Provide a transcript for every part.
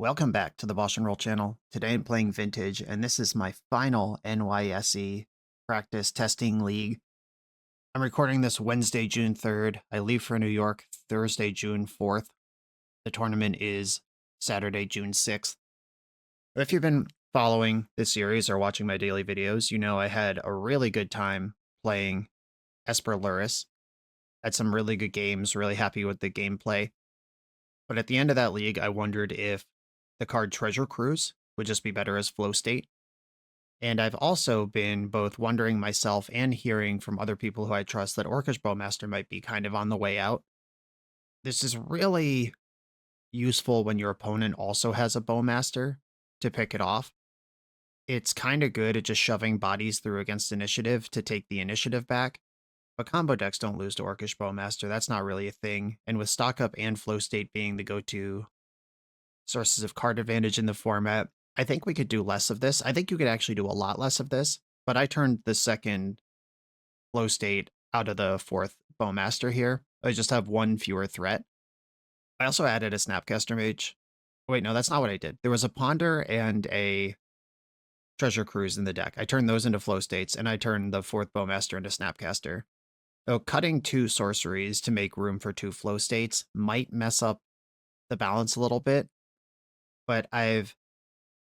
Welcome back to the BoshNRoll channel. Today I'm playing Vintage, and this is my final NYSE practice testing league. I'm recording this Wednesday, June 3rd. I leave for New York Thursday, June 4th. The tournament is Saturday, June 6th. If you've been following this series or watching my daily videos, you know I had a really good time playing Esper Lurrus. Had some really good games, really happy with the gameplay. But at the end of that league, I wondered if the card Treasure Cruise would just be better as flow state. And I've also been both wondering myself and hearing from other people who I trust that Orcish Bowmaster might be kind of on the way out. This is really useful when your opponent also has a Bowmaster to pick it off. It's kind of good at just shoving bodies through against initiative to take the initiative back. But combo decks don't lose to Orcish Bowmaster. That's not really a thing. And with Stock Up and Flow State being the go-to sources of card advantage in the format, I think we could do less of this. I think you could actually do a lot less of this, but I turned the second Flow State out of the fourth Bowmaster here. I just have one fewer threat. I also added a Snapcaster Mage. Wait, no, that's not what I did. There was a Ponder and a Treasure Cruise in the deck. I turned those into Flow States, and I turned the fourth Bowmaster into Snapcaster. So cutting two sorceries to make room for two Flow States might mess up the balance a little bit, but I've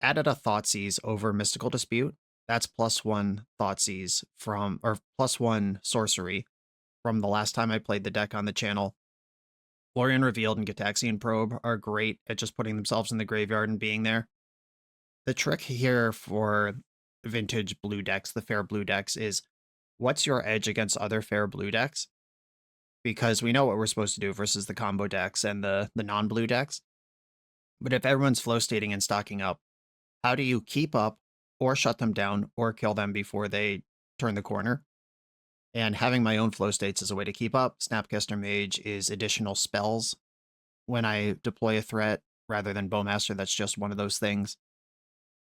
added a Thoughtseize over Mystical Dispute. That's +1 Thoughtseize from, or +1 sorcery from the last time I played the deck on the channel. Florian Revealed and Gitaxian Probe are great at just putting themselves in the graveyard and being there. The trick here for vintage blue decks, the fair blue decks, is what's your edge against other fair blue decks? Because we know what we're supposed to do versus the combo decks and the non-blue decks. But if everyone's flow stating and stocking up, how do you keep up or shut them down or kill them before they turn the corner? And having my own flow states is a way to keep up. Snapcaster Mage is additional spells when I deploy a threat rather than Bowmaster. That's just one of those things.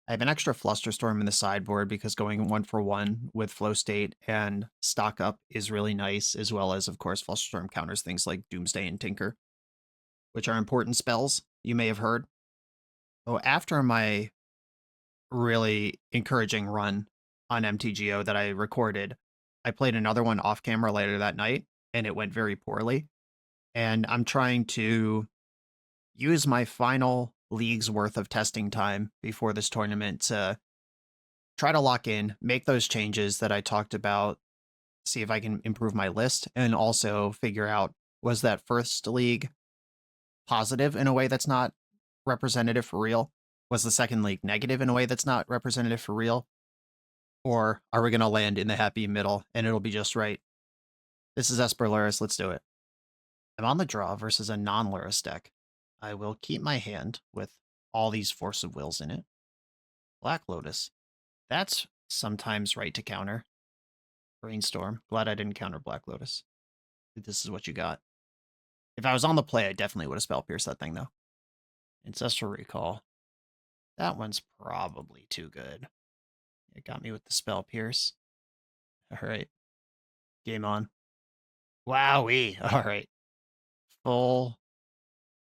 I have an extra Flusterstorm in the sideboard because going 1-for-1 with flow state and stock up is really nice, as well as, of course, Flusterstorm counters things like Doomsday and Tinker, which are important spells you may have heard. Oh, after my really encouraging run on MTGO that I recorded, I played another one off camera later that night, and it went very poorly. And I'm trying to use my final league's worth of testing time before this tournament to try to lock in, make those changes that I talked about, see if I can improve my list, and also figure out, was that first league positive in a way that's not representative for real? Was the second league negative in a way that's not representative for real? Or are we going to land in the happy middle and it'll be just right? This is Esper Lurrus. Let's do it. I'm on the draw versus a non-Lurrus deck. I will keep my hand with all these Force of Wills in it. Black Lotus. That's sometimes right to counter. Brainstorm. Glad I didn't counter Black Lotus. This is what you got. If I was on the play, I definitely would have Spell Pierced that thing, though. Ancestral Recall. That one's probably too good. It got me with the Spell Pierce. All right. Game on. Wowee. All right. Full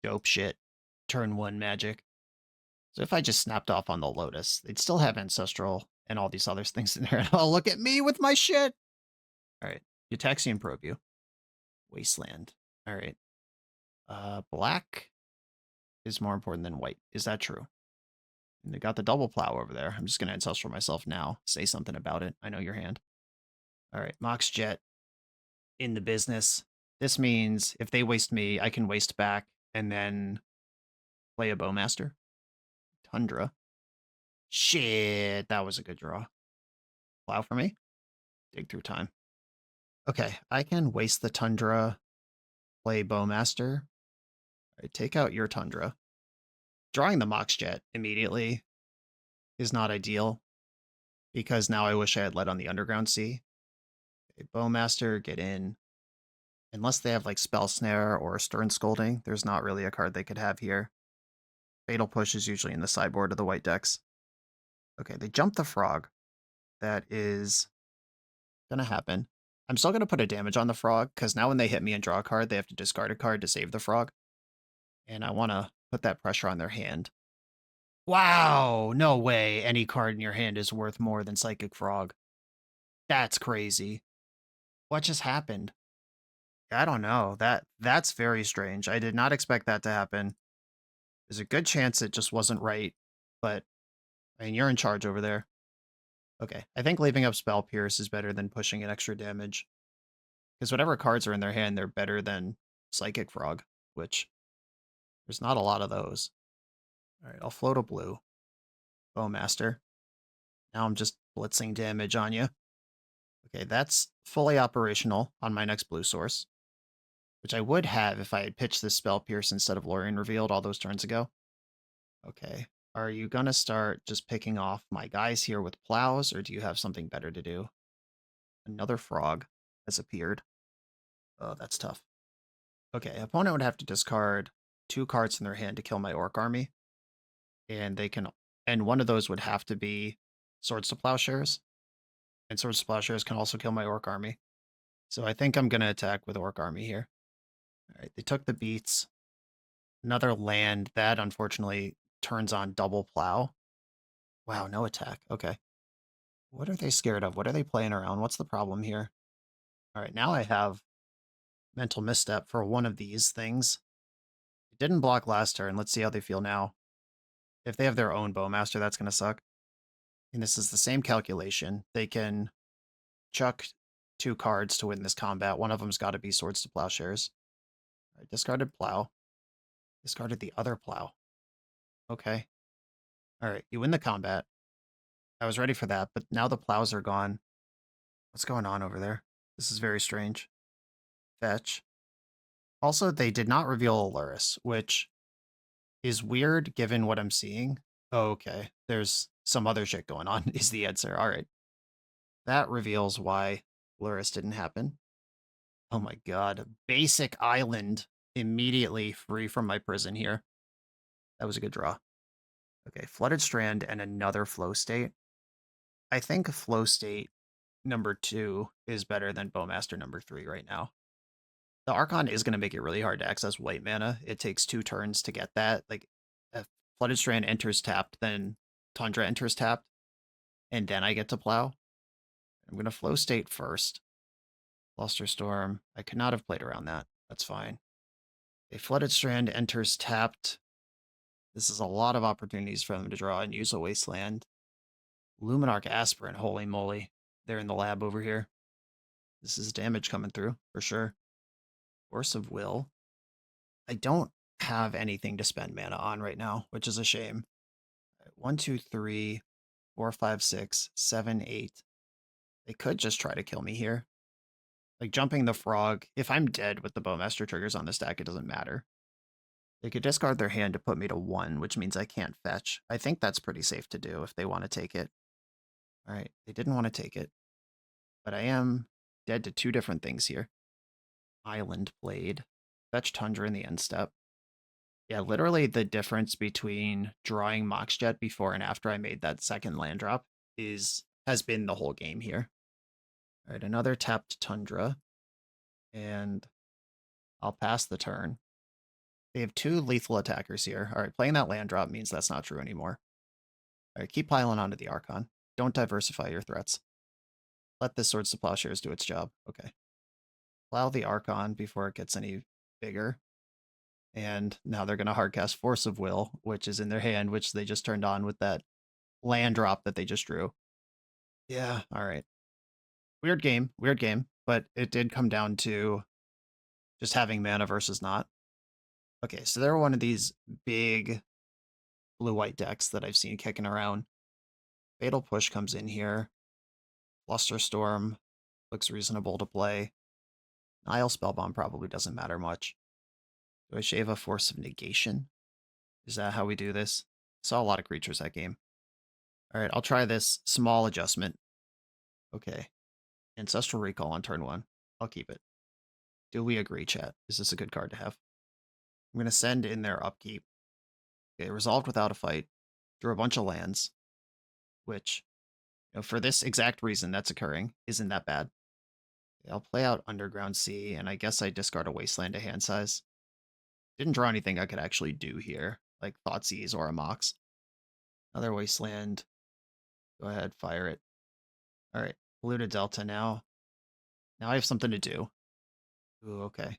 dope shit. Turn 1 magic. So if I just snapped off on the Lotus, they'd still have Ancestral and all these other things in there. Oh, look at me with my shit. All right. Gitaxian Probe you. Wasteland. All right. Black is more important than white. Is that true? And they got the double plow over there. I'm just going to Ancestral myself now. Say something about it. I know your hand. All right. Mox Jet in the business. This means if they waste me, I can waste back and then play a Bowmaster. Tundra. Shit, that was a good draw. Plow for me. Dig through time. Okay, I can waste the Tundra, play Bowmaster. All right, take out your Tundra. Drawing the Mox Jet immediately is not ideal because now I wish I had led on the Underground Sea. Okay, Bowmaster, get in. Unless they have like Spell Snare or Stern Scolding, there's not really a card they could have here. Fatal Push is usually in the sideboard of the white decks. Okay, they jump the Frog. That is gonna happen. I'm still gonna put a damage on the Frog, because now when they hit me and draw a card, they have to discard a card to save the Frog. And I want to put that pressure on their hand. Wow, no way any card in your hand is worth more than Psychic Frog. That's crazy. What just happened? I don't know. That's very strange. I did not expect that to happen. There's a good chance it just wasn't right, but I mean, you're in charge over there. Okay, I think leaving up Spell Pierce is better than pushing an extra damage. Because whatever cards are in their hand, they're better than Psychic Frog, which there's not a lot of those. All right, I'll float a blue. Bowmaster. Now I'm just blitzing damage on you. Okay, that's fully operational on my next blue source, which I would have if I had pitched this Spell Pierce instead of Lorien Revealed all those turns ago. Okay, are you gonna start just picking off my guys here with plows, or do you have something better to do? Another frog has appeared. Oh, that's tough. Okay, opponent would have to discard 2 cards in their hand to kill my Orc army, and one of those would have to be Swords to Plowshares, and Swords to Plowshares can also kill my Orc army. So I think I'm gonna attack with Orc army here. All right, they took the beats. Another land that unfortunately turns on double plow. Wow, no attack. Okay. What are they scared of? What are they playing around? What's the problem here? All right, now I have mental misstep for one of these things. It didn't block last turn. Let's see how they feel now. If they have their own Bowmaster, that's going to suck. And this is the same calculation. They can chuck 2 cards to win this combat. One of them's got to be Swords to Plowshares. All right, discarded Plow. Discarded the other Plow. Okay. All right, you win the combat. I was ready for that, but now the plows are gone. What's going on over there? This is very strange. Fetch. Also, they did not reveal a Lurrus, which is weird given what I'm seeing. Oh, okay. There's some other shit going on, is the answer. All right. That reveals why Lurrus didn't happen. Oh my god. Basic island immediately free from my prison here. That was a good draw. Okay, Flooded Strand and another Flow State. I think Flow State number 2 is better than Bowmaster number 3 right now. The Archon is going to make it really hard to access white mana. It takes 2 turns to get that. Like, if Flooded Strand enters tapped, then Tundra enters tapped, and then I get to plow. I'm going to Flow State first. Flusterstorm. I could not have played around that. That's fine. A Flooded Strand enters tapped. This is a lot of opportunities for them to draw and use a Wasteland. Luminarch Aspirant, holy moly. They're in the lab over here. This is damage coming through, for sure. Force of Will. I don't have anything to spend mana on right now, which is a shame. 1, 2, 3, 4, 5, 6, 7, 8. They could just try to kill me here. Like jumping the frog. If I'm dead with the Bowmaster triggers on the stack, it doesn't matter. They could discard their hand to put me to 1, which means I can't fetch. I think that's pretty safe to do if they want to take it. All right, they didn't want to take it. But I am dead to 2 different things here. Island Blade. Fetch Tundra in the end step. Yeah, literally the difference between drawing Moxjet before and after I made that second land drop has been the whole game here. All right, another tapped Tundra. And I'll pass the turn. They have 2 lethal attackers here. All right, playing that land drop means that's not true anymore. All right, keep piling onto the Archon. Don't diversify your threats. Let this Swords to Plowshares do its job. Okay. Plow the Archon before it gets any bigger. And now they're going to hardcast Force of Will, which is in their hand, which they just turned on with that land drop that they just drew. Yeah, all right. Weird game, but it did come down to just having mana versus not. Okay, so they're one of these big blue-white decks that I've seen kicking around. Fatal Push comes in here. Flusterstorm looks reasonable to play. Nile Spellbomb probably doesn't matter much. Do I shave a Force of Negation? Is that how we do this? Saw a lot of creatures that game. All right, I'll try this small adjustment. Okay. Ancestral Recall on turn 1. I'll keep it. Do we agree, chat? Is this a good card to have? I'm going to send in their upkeep. Okay, resolved without a fight. Drew a bunch of lands, which, for this exact reason that's occurring, isn't that bad. Okay, I'll play out Underground Sea, and I guess I discard a Wasteland to hand size. Didn't draw anything I could actually do here, like Thoughtseize or a Mox. Another Wasteland. Go ahead, fire it. All right, blue to Delta now. Now I have something to do. Ooh, okay.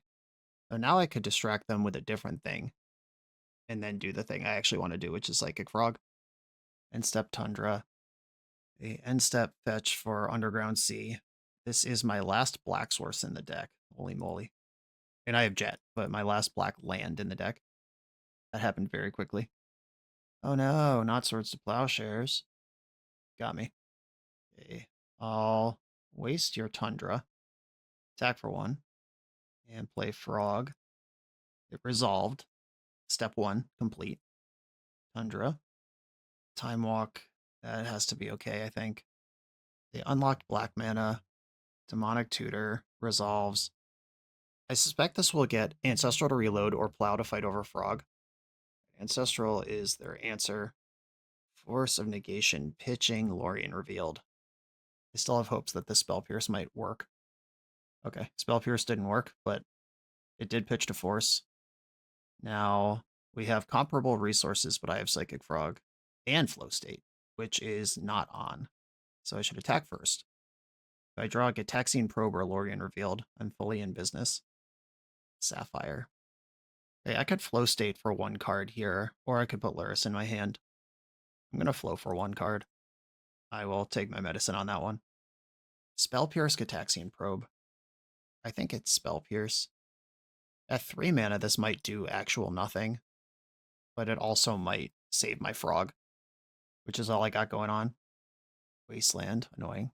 So now I could distract them with a different thing and then do the thing I actually want to do, which is Psychic Frog. End step Tundra. The end step fetch for Underground Sea. This is my last black source in the deck. Holy moly. And I have Jet, but my last black land in the deck. That happened very quickly. Oh no, not Swords to Plowshares. Got me. Okay. I'll waste your Tundra. Attack for 1. And play Frog. It resolved. Step 1, complete. Tundra. Time Walk. That has to be okay, I think. They unlocked black mana. Demonic Tutor resolves. I suspect this will get Ancestral to reload or Plow to fight over Frog. Ancestral is their answer. Force of Negation, pitching, Lorien revealed. I still have hopes that this Spell Pierce might work. Okay, Spell Pierce didn't work, but it did pitch to Force. Now, we have comparable resources, but I have Psychic Frog and Flow State, which is not on. So I should attack first. If I draw a Gitaxian Probe or Lorien revealed, I'm fully in business. Sapphire. Okay, I could Flow State for 1 card here, or I could put Lurrus in my hand. I'm going to flow for 1 card. I will take my medicine on that one. Spell Pierce, Gitaxian Probe. I think it's Spell Pierce. At 3 mana, this might do actual nothing, but it also might save my Frog, which is all I got going on. Wasteland, annoying.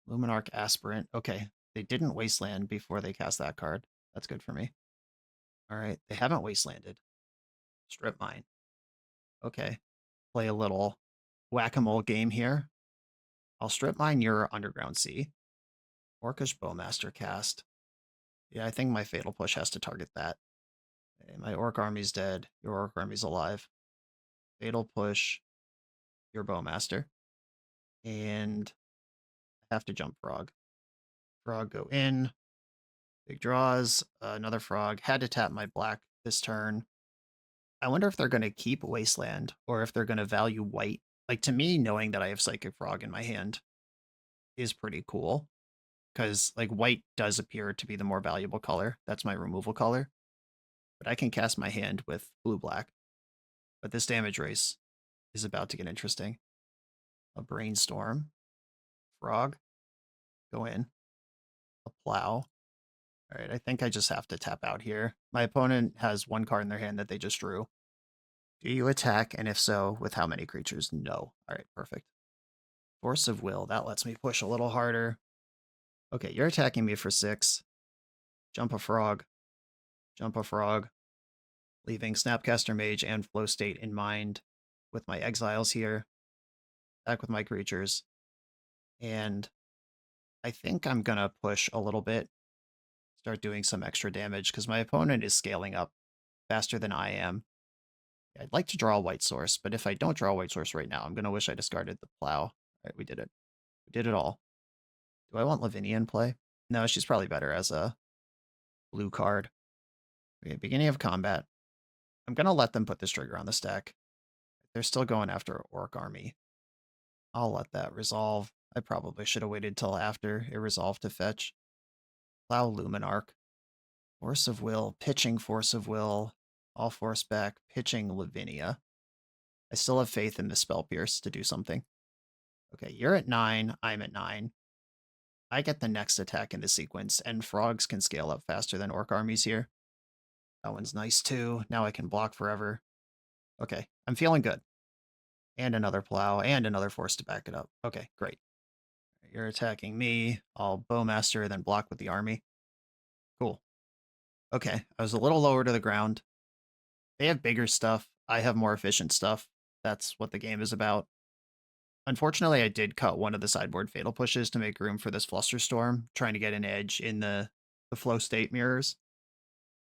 Luminarch Aspirant. Okay, they didn't Wasteland before they cast that card. That's good for me. All right, they haven't Wastelanded. Strip Mine. Okay, play a little whack-a-mole game here. I'll Strip Mine your Underground Sea. Orcish Bowmaster cast. Yeah, I think my Fatal Push has to target that. Okay, my Orc army's dead. Your Orc army's alive. Fatal Push your Bowmaster. And I have to jump Frog. Frog go in. Big draws. Another Frog. Had to tap my black this turn. I wonder if they're going to keep Wasteland or if they're going to value white. Like, to me, knowing that I have Psychic Frog in my hand is pretty cool. Because, like, white does appear to be the more valuable color. That's my removal color. But I can cast my hand with blue-black. But this damage race is about to get interesting. A Brainstorm. Frog. Go in. A Plow. All right, I think I just have to tap out here. My opponent has 1 card in their hand that they just drew. Do you attack? And if so, with how many creatures? No. All right, perfect. Force of Will. That lets me push a little harder. Okay, you're attacking me for 6. Jump a Frog. Jump a Frog. Leaving Snapcaster Mage and Flow State in mind with my exiles here. Back with my creatures. And I think I'm going to push a little bit. Start doing some extra damage because my opponent is scaling up faster than I am. I'd like to draw a white source, but if I don't draw a white source right now, I'm going to wish I discarded the Plow. All right, we did it. We did it all. Do I want Lavinia in play? No, she's probably better as a blue card. Okay, beginning of combat. I'm going to let them put this trigger on the stack. They're still going after Orc Army. I'll let that resolve. I probably should have waited till after it resolved to fetch. Plow Luminarch. Force of Will, pitching Force of Will. All force back, pitching Lavinia. I still have faith in the Spell Pierce to do something. Okay, you're at 9, I'm at 9. I get the next attack in the sequence, and frogs can scale up faster than orc armies here. That one's nice too. Now I can block forever. Okay, I'm feeling good. And another plow, and another force to back it up. Okay, great. You're attacking me. I'll Bowmaster, then block with the army. Cool. Okay, I was a little lower to the ground. They have bigger stuff. I have more efficient stuff. That's what the game is about. Unfortunately, I did cut one of the sideboard fatal pushes to make room for this Flusterstorm, trying to get an edge in the flow state mirrors.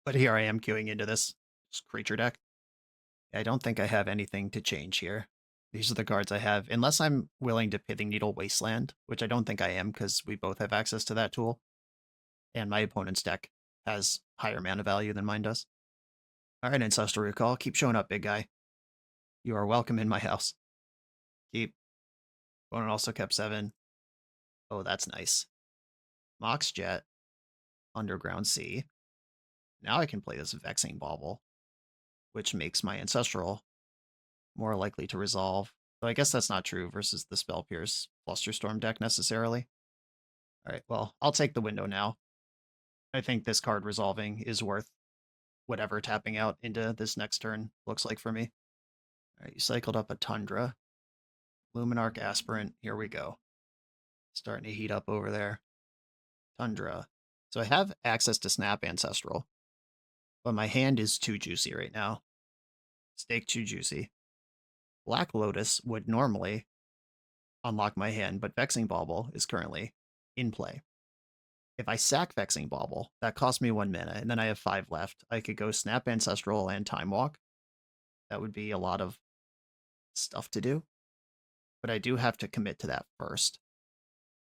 But here I am queuing into this creature deck. I don't think I have anything to change here. These are the cards I have, unless I'm willing to Pithing Needle Wasteland, which I don't think I am because we both have access to that tool. And my opponent's deck has higher mana value than mine does. All right, Ancestral Recall, keep showing up, big guy. You are welcome in my house. Keep. Opponent also kept 7. Oh, that's nice. Mox Jet. Underground Sea. Now I can play this Vexing Bauble, which makes my Ancestral more likely to resolve. Though I guess that's not true versus the Spell Pierce Flusterstorm deck necessarily. Alright, well, I'll take the window now. I think this card resolving is worth whatever tapping out into this next turn looks like for me. Alright, you cycled up a Tundra. Luminarch Aspirant, here we go. Starting to heat up over there. Tundra. So I have access to Snap Ancestral, but my hand is too juicy right now. Stake too juicy. Black Lotus would normally unlock my hand, but Vexing Bauble is currently in play. If I sack Vexing Bauble, that costs me 1 mana, and then I have 5 left. I could go Snap Ancestral and Time Walk. That would be a lot of stuff to do. But I do have to commit to that first,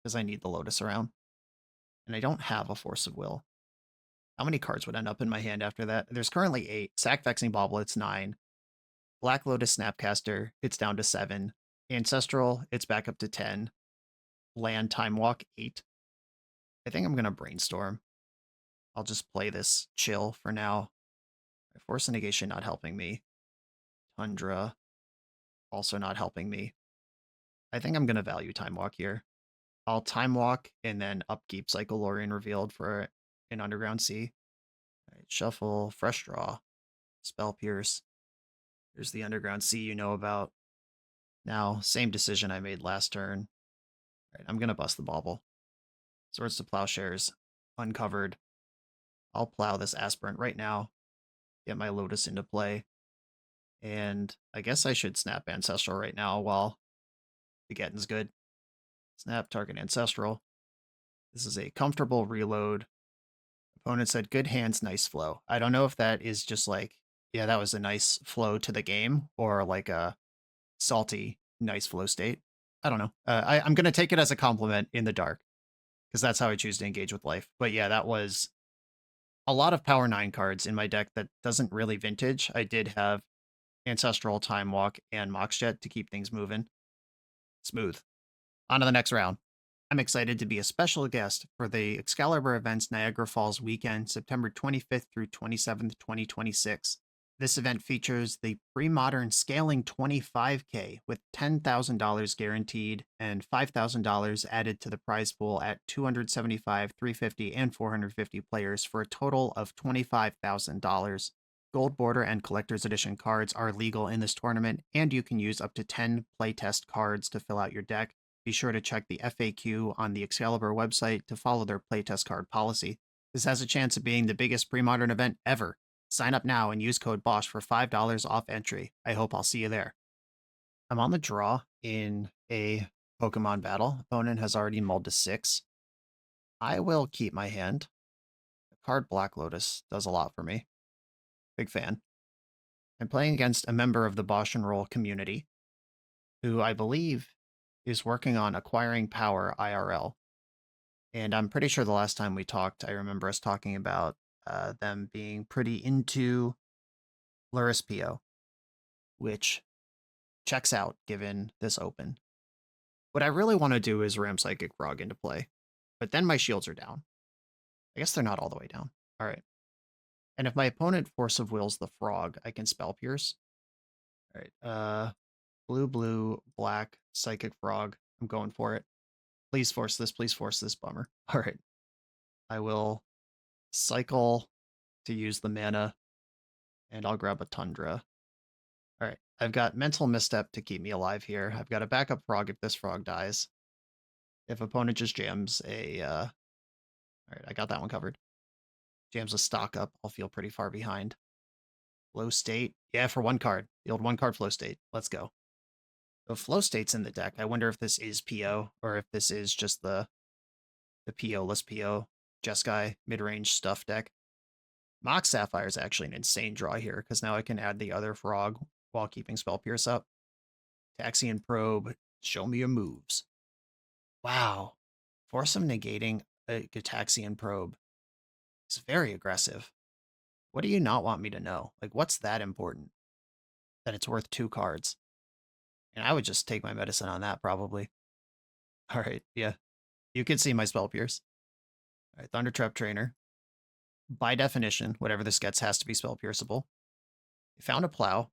because I need the Lotus around. And I don't have a Force of Will. How many cards would end up in my hand after that? There's currently 8. Sack Vexing Bauble, it's 9. Black Lotus Snapcaster, it's down to 7. Ancestral, it's back up to 10. Land Time Walk, 8. I think I'm going to Brainstorm. I'll just play this chill for now. Force of Negation not helping me. Tundra also not helping me. I think I'm going to value Time Walk here. I'll Time Walk and then upkeep Cycle Lorien Revealed for an Underground Sea. Right, shuffle, fresh draw, Spell Pierce. There's the Underground Sea you know about. Now, same decision I made last turn. Right, I'm going to bust the Bauble. Swords to Plowshares, uncovered. I'll plow this Aspirant right now, get my Lotus into play. And I guess I should snap Ancestral right now while the getting's good. Snap target Ancestral. This is a comfortable reload. Opponent said, good hands, nice flow. I don't know if that is just like, yeah, that was a nice flow to the game, or like a salty, nice flow state. I don't know. I'm going to take it as a compliment in the dark, because that's how I choose to engage with life. But yeah, that was a lot of Power 9 cards in my deck that doesn't really vintage. I did have Ancestral, Time Walk, and Mox Jet to keep things moving. Smooth. On to the next round. I'm excited to be a special guest for the Excalibur event's Niagara Falls weekend, September 25th through 27th, 2026. This event features the pre-modern scaling 25K with $10,000 guaranteed and $5,000 added to the prize pool at 275, 350, and 450 players for a total of $25,000. Gold Border and Collector's Edition cards are legal in this tournament, and you can use up to 10 playtest cards to fill out your deck. Be sure to check the FAQ on the Excalibur website to follow their playtest card policy. This has a chance of being the biggest pre-modern event ever. Sign up now and use code BOSH for $5 off entry. I hope I'll see you there. I'm on the draw in a Pokemon battle. Opponent has already mulled to 6. I will keep my hand. The card Black Lotus does a lot for me. Big fan. I'm playing against a member of the BoshNRoll community, who I believe is working on acquiring power IRL. And I'm pretty sure the last time we talked, I remember us talking about them being pretty into Lurrus PO, which checks out given this open. What I really want to do is ram Psychic Frog into play, but then my shields are down. I guess they're not all the way down. All right. And if my opponent Force of Wills the Frog, I can Spell Pierce. All right. Blue, blue, black, Psychic Frog. I'm going for it. Please force this. Please force this. Bummer. All right. I will cycle to use the mana, and I'll grab a Tundra. All right. I've got Mental Misstep to keep me alive here. I've got a backup frog if this frog dies. If opponent just jams a... All right, I got that one covered. Jams a stock up, I'll feel pretty far behind. Flow State. Yeah, for 1 card. The old 1-card Flow State. Let's go. So Flow State's in the deck. I wonder if this is PO, or if this is just the PO-less PO Jeskai mid-range stuff deck. Mox Sapphire is actually an insane draw here, because now I can add the other frog while keeping Spell Pierce up. Taxian Probe, show me your moves. Wow. Force of negating a Gitaxian Probe is very aggressive. What do you not want me to know? Like, what's that important? That it's worth 2 cards. And I would just take my medicine on that, probably. All right, yeah. You can see my spell pierce. All right, Thunder Trap Trainer. By definition, whatever this gets has to be spell pierceable. I found a plow.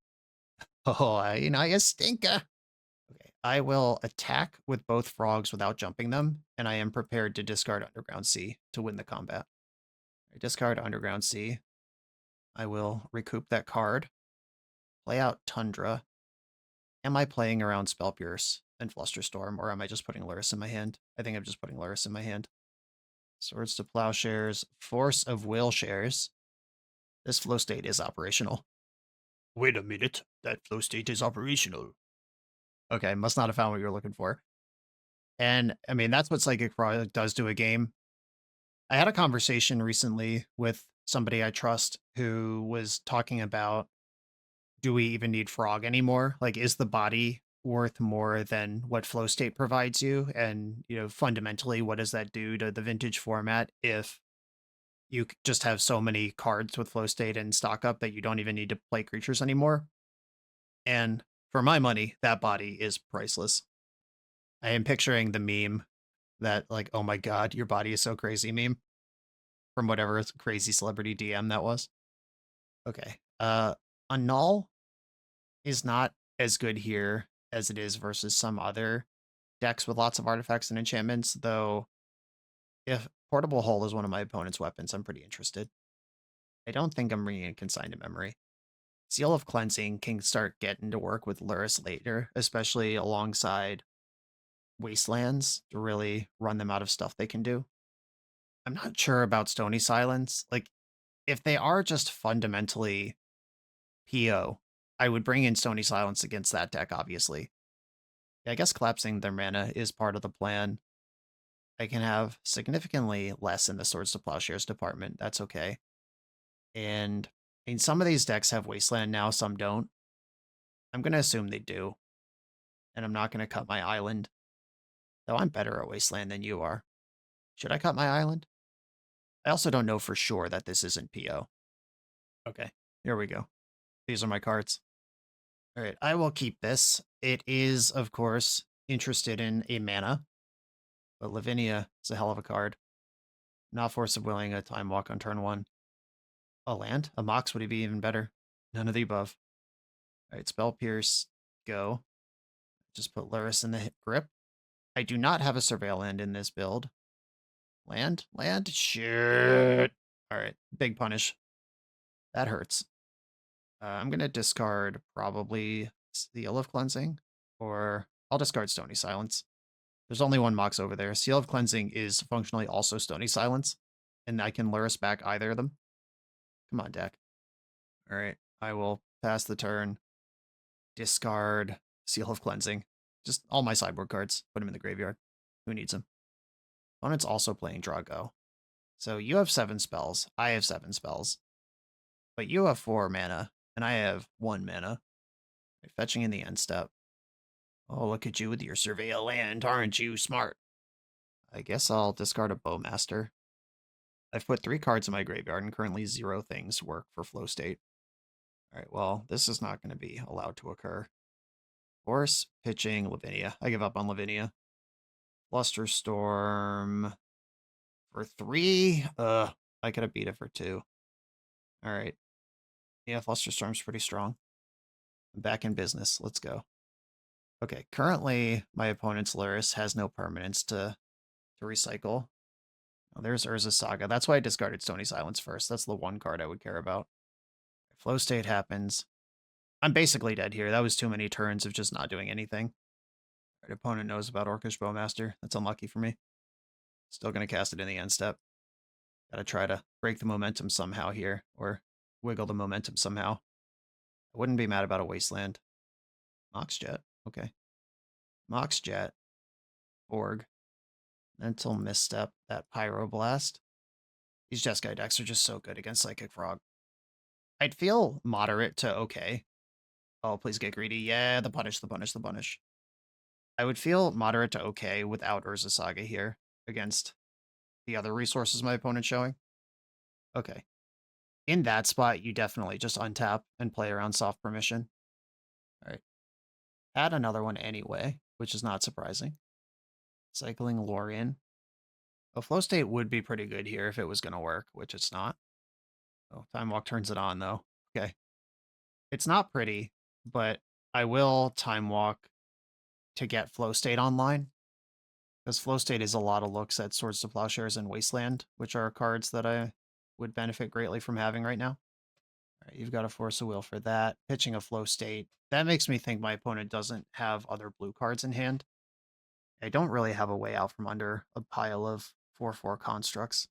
Oh, you stinker. Okay, I will attack with both frogs without jumping them, and I am prepared to discard Underground Sea to win the combat. I discard Underground Sea. I will recoup that card. Play out Tundra. Am I playing around Spell Pierce and Flusterstorm, or am I just putting Lurrus in my hand? I think I'm just putting Lurrus in my hand. Swords to Plowshares. Force of Willshares. This flow state is operational. Wait a minute. That flow state is operational. Okay, must not have found what you were looking for. And, I mean, that's what Psychic Frog does to a game. I had a conversation recently with somebody I trust who was talking about, do we even need Frog anymore? Like, is the body worth more than what flow state provides you? And, fundamentally, what does that do to the vintage format if you just have so many cards with flow state and stock up that you don't even need to play creatures anymore? And for my money, that body is priceless. I am picturing the meme that, like, oh my god, your body is so crazy meme from whatever crazy celebrity DM that was. Okay. Annul is not as good here as it is versus some other decks with lots of artifacts and enchantments, though if Portable Hole is one of my opponent's weapons, I'm pretty interested. I don't think I'm bringing in Consigned to Memory. Seal of Cleansing can start getting to work with Lurrus later, especially alongside Wastelands to really run them out of stuff they can do. I'm not sure about Stony Silence. Like, if they are just fundamentally PO, I would bring in Stony Silence against that deck, obviously. Yeah, I guess collapsing their mana is part of the plan. I can have significantly less in the Swords to Plowshares department. That's okay. And, I mean, some of these decks have Wasteland now, some don't. I'm going to assume they do. And I'm not going to cut my island. Though I'm better at Wasteland than you are. Should I cut my island? I also don't know for sure that this isn't PO. Okay, here we go. These are my cards. All right, I will keep this. It is, of course, interested in a mana, but Lavinia is a hell of a card. Not Force of Willing, a Time Walk on turn 1. A land? A Mox would be even better. None of the above. All right, Spell Pierce, go. Just put Lurrus in the grip. I do not have a Surveil land in this build. Land? Land? Shit. All right, big punish. That hurts. I'm going to discard probably Seal of Cleansing, or I'll discard Stony Silence. There's only one Mox over there. Seal of Cleansing is functionally also Stony Silence, and I can Lurrus back either of them. Come on, deck. All right, I will pass the turn, discard Seal of Cleansing. Just all my sideboard cards, put them in the graveyard. Who needs them? Opponent's also playing Draw Go. So you have 7 spells, I have 7 spells. But you have 4 mana, and I have 1 mana. Fetching in the end step. Oh, look at you with your Surveil land, aren't you smart? I guess I'll discard a Bowmaster. I've put 3 cards in my graveyard, and currently 0 things work for flow state. Alright, well, this is not going to be allowed to occur. Force, pitching, Lavinia. I give up on Lavinia. Flusterstorm for 3? I could have beat it for 2. Alright. Yeah, Flusterstorm's pretty strong. I'm back in business. Let's go. Okay, currently my opponent's Lurrus has no permanence to recycle. Oh, there's Urza Saga. That's why I discarded Stony Silence first. That's the one card I would care about. Flow state happens. I'm basically dead here. That was too many turns of just not doing anything. Right, opponent knows about Orcish Bowmaster. That's unlucky for me. Still going to cast it in the end step. Gotta try to break the momentum somehow here, or wiggle the momentum somehow. I wouldn't be mad about a Wasteland. Mox Jet. Okay. Mox Jet. Org. Mental Misstep. That Pyroblast. These Jeskai decks are just so good against Psychic Frog. I'd feel moderate to okay. Oh, please get greedy. Yeah, the punish, the punish, the punish. I would feel moderate to okay without Urza Saga here against the other resources my opponent's showing. Okay. In that spot, you definitely just untap and play around soft permission. All right. Add another one anyway, which is not surprising. Cycling Lorien. A flow state would be pretty good here if it was going to work, which it's not. Oh, Time Walk turns it on, though. Okay. It's not pretty, but I will Time Walk to get flow state online, because flow state is a lot of looks at Swords to Plowshares and Wasteland, which are cards that I would benefit greatly from having right now. All right, you've got a Force of Will for that. Pitching a flow state. That makes me think my opponent doesn't have other blue cards in hand. I don't really have a way out from under a pile of 4/4 constructs.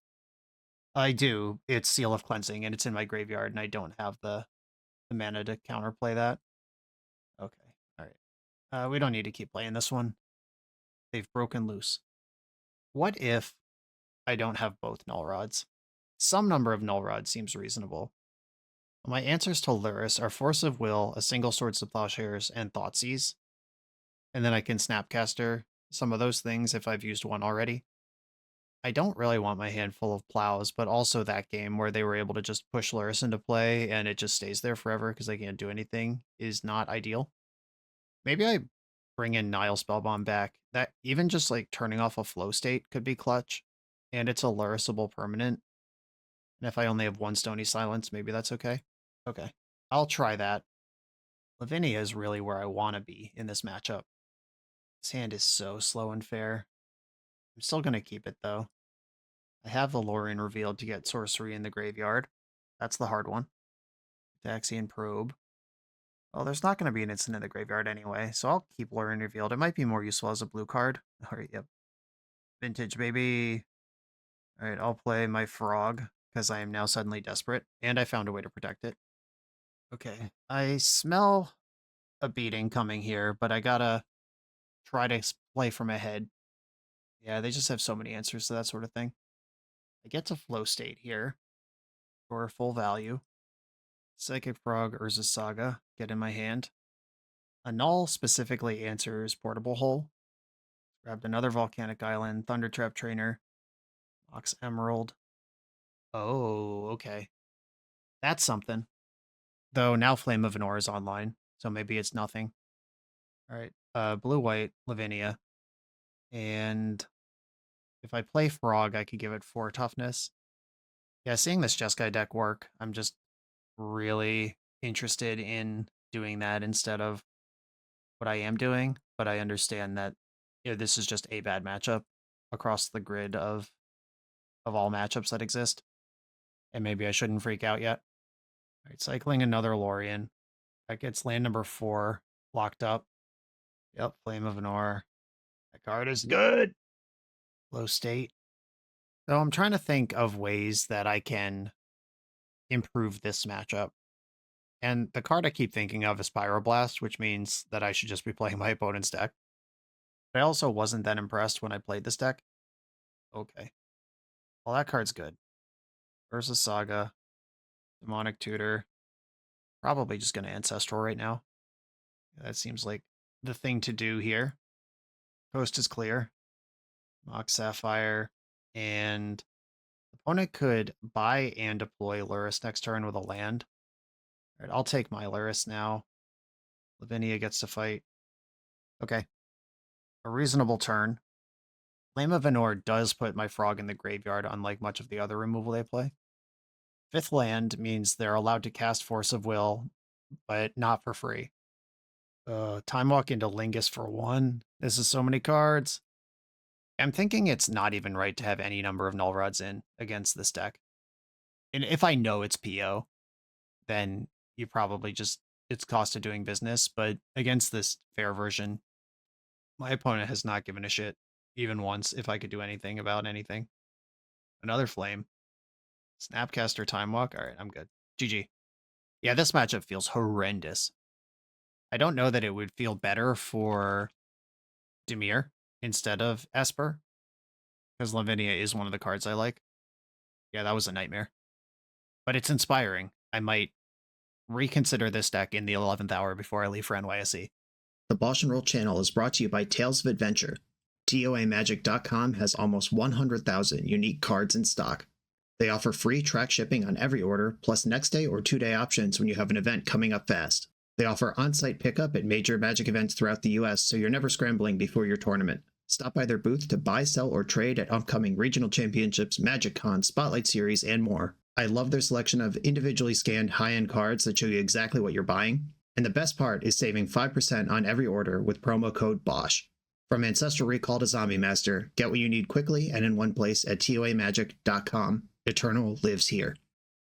I do. It's Seal of Cleansing, and it's in my graveyard, and I don't have the mana to counterplay that. Okay, all right. We don't need to keep playing this one. They've broken loose. What if I don't have both Null Rods? Some number of Null Rods seems reasonable. My answers to Lurrus are Force of Will, a single Swords to Plowshares, and Thoughtseize. And then I can Snapcaster some of those things if I've used one already. I don't really want my hand full of plows, but also that game where they were able to just push Lurrus into play and it just stays there forever because they can't do anything is not ideal. Maybe I bring in Nile Spellbomb back. That even just like turning off a flow state could be clutch, and it's a Lurrusable permanent. And if I only have one Stony Silence, maybe that's okay. Okay, I'll try that. Lavinia is really where I want to be in this matchup. This hand is so slow and fair. I'm still going to keep it, though. I have the Lorien revealed to get sorcery in the graveyard. That's the hard one. Daxian Probe. Well, there's not going to be an instant in the graveyard anyway, so I'll keep Lorien revealed. It might be more useful as a blue card. All right, yep. Vintage, baby. All right, I'll play my Frog, because I am now suddenly desperate, and I found a way to protect it. Okay, I smell a beating coming here, but I gotta try to play from ahead. Yeah, they just have so many answers to that sort of thing. I get to flow state here for full value. Psychic Frog, Urza's Saga, get in my hand. A Null specifically answers Portable Hole. Grabbed another Volcanic Island, Thunder Trap Trainer, Mox Emerald. Oh, okay. That's something. Though now Flame of Anor is online, so maybe it's nothing. All right, blue-white, Lavinia. And if I play Frog, I could give it 4 toughness. Yeah, seeing this Jeskai deck work, I'm just really interested in doing that instead of what I am doing, but I understand that this is just a bad matchup across the grid of all matchups that exist, and maybe I shouldn't freak out yet. All right, cycling another Lorien. That gets land number 4 locked up. Yep, Flame of Anor. That card is good. Low state. So I'm trying to think of ways that I can improve this matchup. And the card I keep thinking of is Pyroblast, which means that I should just be playing my opponent's deck. But I also wasn't that impressed when I played this deck. Okay. Well, that card's good. Urza's Saga. Demonic Tutor. Probably just going to Ancestral right now. That seems like the thing to do here. Coast is clear. Mox Sapphire. And opponent could buy and deploy Lurrus next turn with a land. All right, I'll take my Lurrus now. Lavinia gets to fight. Okay. A reasonable turn. Flame of Anor does put my Frog in the graveyard, unlike much of the other removal they play. 5th land means they're allowed to cast Force of Will, but not for free. Time Walk into Lingus for 1. This is so many cards. I'm thinking it's not even right to have any number of Null Rods in against this deck. And if I know it's PO, then you probably just, it's cost of doing business. But against this fair version, my opponent has not given a shit, even once, if I could do anything about anything. Another Flame. Snapcaster Time Walk. All right, I'm good. GG. Yeah, this matchup feels horrendous. I don't know that it would feel better for Dimir instead of Esper, because Lavinia is one of the cards I like. Yeah, that was a nightmare. But it's inspiring. I might reconsider this deck in the 11th hour before I leave for NYSE. The BoshNRoll channel is brought to you by Tales of Adventure. TOAMagic.com has almost 100,000 unique cards in stock. They offer free track shipping on every order, plus next day or 2-day options when you have an event coming up fast. They offer on-site pickup at major Magic events throughout the US, so you're never scrambling before your tournament. Stop by their booth to buy, sell, or trade at upcoming regional championships, Magic Con, Spotlight Series, and more. I love their selection of individually scanned high-end cards that show you exactly what you're buying. And the best part is saving 5% on every order with promo code BOSH. From Ancestral Recall to Zombie Master, get what you need quickly and in one place at toamagic.com. Eternal lives here.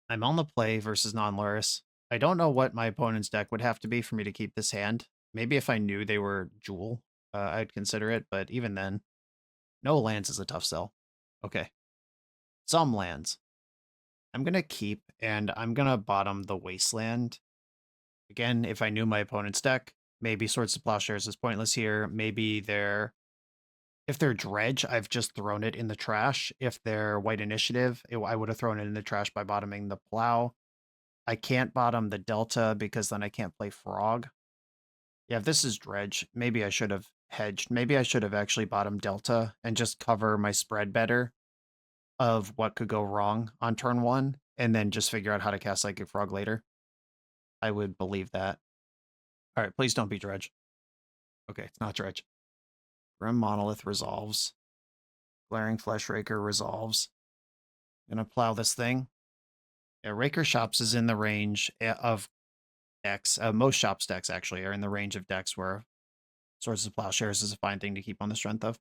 I'm on the play versus non-Lurrus. I don't know what my opponent's deck would have to be for me to keep this hand. Maybe if I knew they were Jewel, I'd consider it, but even then, no lands is a tough sell. Okay. Some lands. I'm going to keep, and I'm going to bottom the Wasteland. Again, if I knew my opponent's deck, maybe Swords to Plowshares is pointless here. Maybe if they're Dredge, I've just thrown it in the trash. If they're White Initiative, I would have thrown it in the trash by bottoming the Plow. I can't bottom the Delta because then I can't play Frog. Yeah, if this is Dredge, maybe I should have hedged. Maybe I should have actually bottomed Delta and just cover my spread better of what could go wrong on turn 1, and then just figure out how to cast Psychic Frog later. I would believe that. All right, please don't be Dredge. Okay, it's not Dredge. Grim Monolith resolves. Glaring Flesh Raker resolves. I'm gonna plow this thing. Yeah, Raker Shops is in the range of decks. Most Shops decks actually are in the range of decks where Swords of Plowshares is a fine thing to keep on the strength of.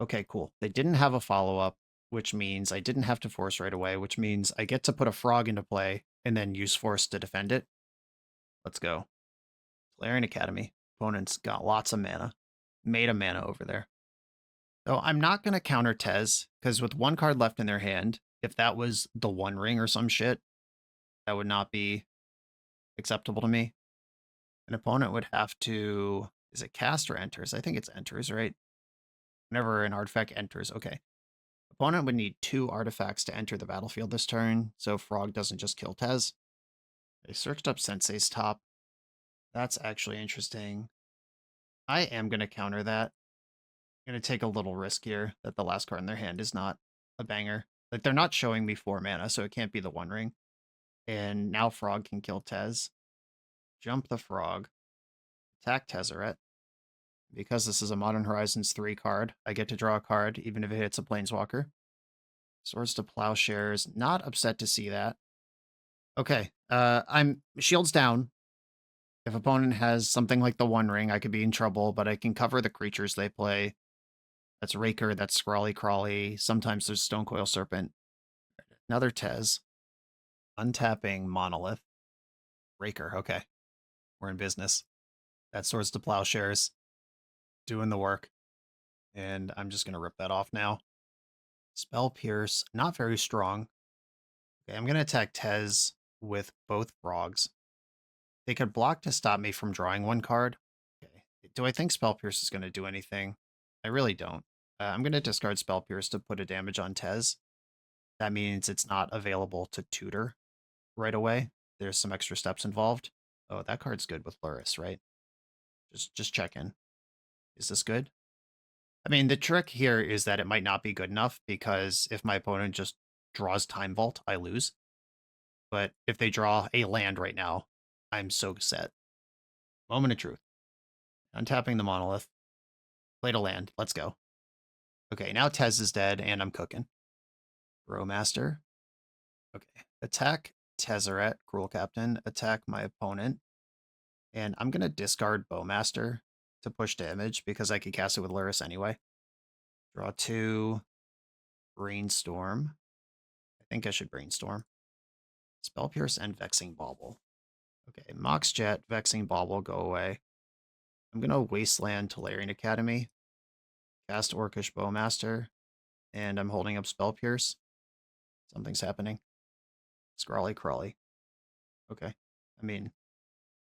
Okay, cool. They didn't have a follow-up, which means I didn't have to force right away, which means I get to put a Frog into play and then use Force to defend it. Let's go. Galarian Academy. Opponent's got lots of mana. Made a mana over there. So I'm not going to counter Tez, because with one card left in their hand, if that was the One Ring or some shit, that would not be acceptable to me. An opponent would have to... Is it cast or enters? I think it's enters, right? Whenever an artifact enters, okay. Opponent would need 2 artifacts to enter the battlefield this turn, so Frog doesn't just kill Tez. They searched up Sensei's Top. That's actually interesting. I am going to counter that. I'm going to take a little risk here that the last card in their hand is not a banger. Like, they're not showing me 4 mana, so it can't be the One Ring. And now Frog can kill Tez. Jump the Frog. Attack Tezzeret. Because this is a Modern Horizons 3 card, I get to draw a card, even if it hits a Planeswalker. Swords to Plowshares. Not upset to see that. Okay, I'm shields down. If opponent has something like the One Ring, I could be in trouble, but I can cover the creatures they play. That's Raker, that's Scrawly Crawly. Sometimes there's Stonecoil Serpent. Another Tez. Untapping Monolith. Raker, okay. We're in business. That's Swords to Plowshares. Doing the work. And I'm just going to rip that off now. Spell Pierce, not very strong. Okay, I'm going to attack Tez with both Frogs. They could block to stop me from drawing one card. Okay. Do I think Spell Pierce is going to do anything? I really don't. I'm going to discard Spell Pierce to put a damage on Tez. That means it's not available to tutor right away. There's some extra steps involved. Oh, that card's good with Lurrus, right? Just check in. Is this good? I mean, the trick here is that it might not be good enough, because if my opponent just draws Time Vault, I lose. But if they draw a land right now, I'm so set. Moment of truth. Untapping the Monolith. Played a land. Let's go. Okay, now Tez is dead, and I'm cooking. Brewmaster. Okay. Attack Tezzeret, Cruel Captain. Attack my opponent. And I'm going to discard Bowmaster to push damage, because I could cast it with Lurrus anyway. Draw 2. Brainstorm. I think I should Brainstorm. Spell Pierce and Vexing Bauble. Okay, Mox Jet, Vexing Bauble, go away. I'm going to Wasteland Galarian Academy. Cast Orcish Bowmaster. And I'm holding up Spell Pierce. Something's happening. Scrawly Crawly. Okay. I mean,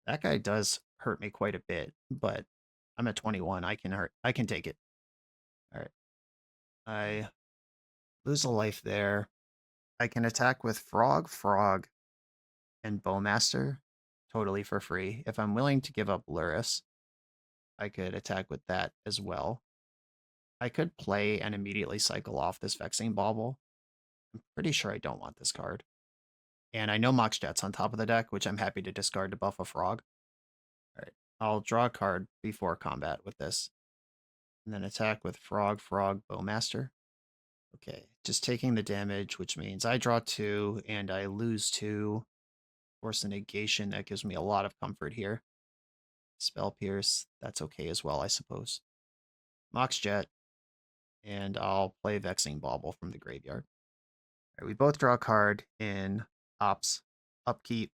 that guy does hurt me quite a bit, but I'm at 21. I can take it. All right. I lose a life there. I can attack with Frog, and Bowmaster totally for free. If I'm willing to give up Lurrus, I could attack with that as well. I could play and immediately cycle off this Vexing Bauble. I'm pretty sure I don't want this card. And I know Mox Jet's on top of the deck, which I'm happy to discard to buff a Frog. I'll draw a card before combat with this. And then attack with Frog, Bowmaster. Okay, just taking the damage, which means I draw 2 and I lose 2. Force a negation, that gives me a lot of comfort here. Spell Pierce, that's okay as well, I suppose. Mox Jet, and I'll play Vexing Bauble from the graveyard. All right, we both draw a card in Ops, Upkeep,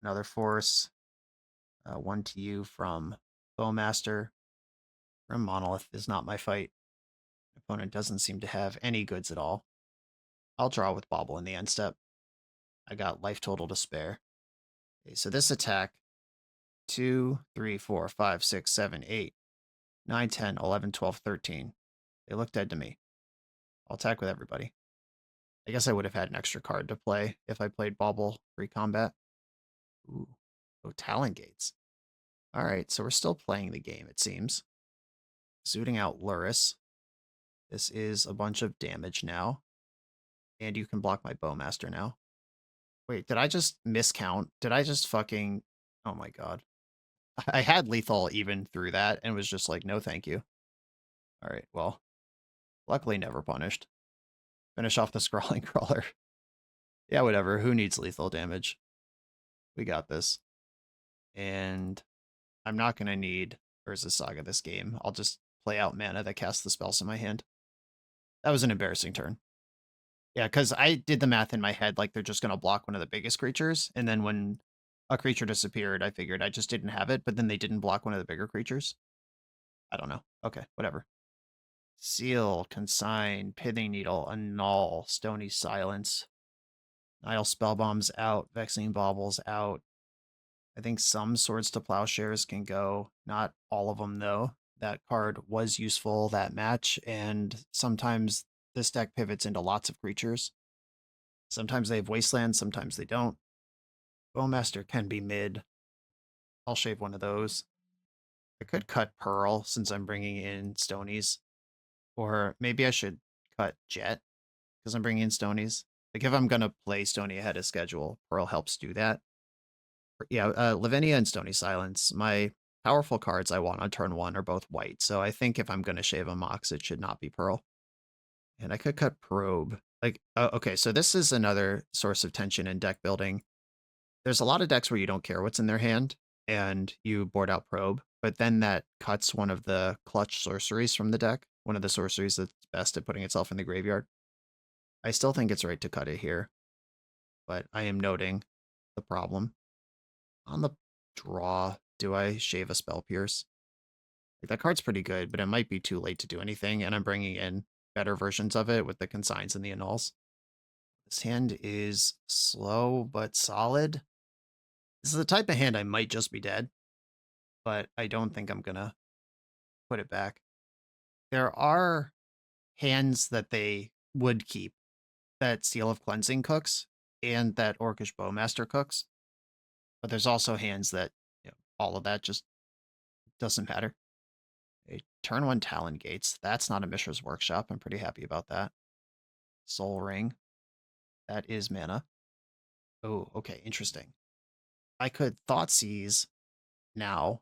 another Force, 1 to you from Bowmaster. From Monolith is not my fight. Opponent doesn't seem to have any goods at all. I'll draw with Bauble in the end step. I got life total to spare. Okay, so this attack 2, 3, 4, 5, 6, 7, 8, 9, 10, 11, 12, 13. They look dead to me. I'll attack with everybody. I guess I would have had an extra card to play if I played Bauble pre-combat. Ooh. Oh, Talon Gates. Alright, so we're still playing the game, it seems. Zooting out Lurrus. This is a bunch of damage now. And you can block my Bowmaster now. Wait, did I just miscount? Did I just fucking... Oh my god. I had lethal even through that and was just like, no thank you. Alright, well. Luckily never punished. Finish off the Scrawling Crawler. Yeah, whatever. Who needs lethal damage? We got this. And I'm not going to need Urza Saga this game. I'll just play out mana that casts the spells in my hand. That was an embarrassing turn. Yeah, because I did the math in my head like they're just going to block one of the biggest creatures. And then when a creature disappeared, I figured I just didn't have it. But then they didn't block one of the bigger creatures. I don't know. Okay, whatever. Seal, Consign, Pithing Needle, Annul, Stony Silence. Nile Spellbomb's out, Vexing Bauble's out. I think some Swords to Plowshares can go, not all of them though. That card was useful that match, and sometimes this deck pivots into lots of creatures. Sometimes they have Wasteland, sometimes they don't. Bowmaster can be mid. I'll shave one of those. I could cut Pearl since I'm bringing in Stonies. Or maybe I should cut Jet because I'm bringing in Stonies. Like if I'm going to play Stony ahead of schedule, Pearl helps do that. Yeah, Lavinia and Stony Silence. My powerful cards I want on turn 1 are both white, so I think if I'm going to shave a Mox, it should not be Pearl. And I could cut Probe. Like, okay, so this is another source of tension in deck building. There's a lot of decks where you don't care what's in their hand, and you board out Probe, but then that cuts one of the clutch sorceries from the deck, one of the sorceries that's best at putting itself in the graveyard. I still think it's right to cut it here, but I am noting the problem. On the draw, do I shave a Spell Pierce? Like, that card's pretty good, but it might be too late to do anything, and I'm bringing in better versions of it with the Consigns and the Annuls. This hand is slow but solid. This is the type of hand I might just be dead, but I don't think I'm gonna put it back. There are hands that they would keep that Seal of Cleansing cooks and that Orcish Bowmaster cooks, but there's also hands that, all of that just doesn't matter. A turn 1 Talon Gates. That's not a Mishra's Workshop. I'm pretty happy about that. Soul Ring. That is mana. Oh, okay, interesting. I could Thoughtseize now,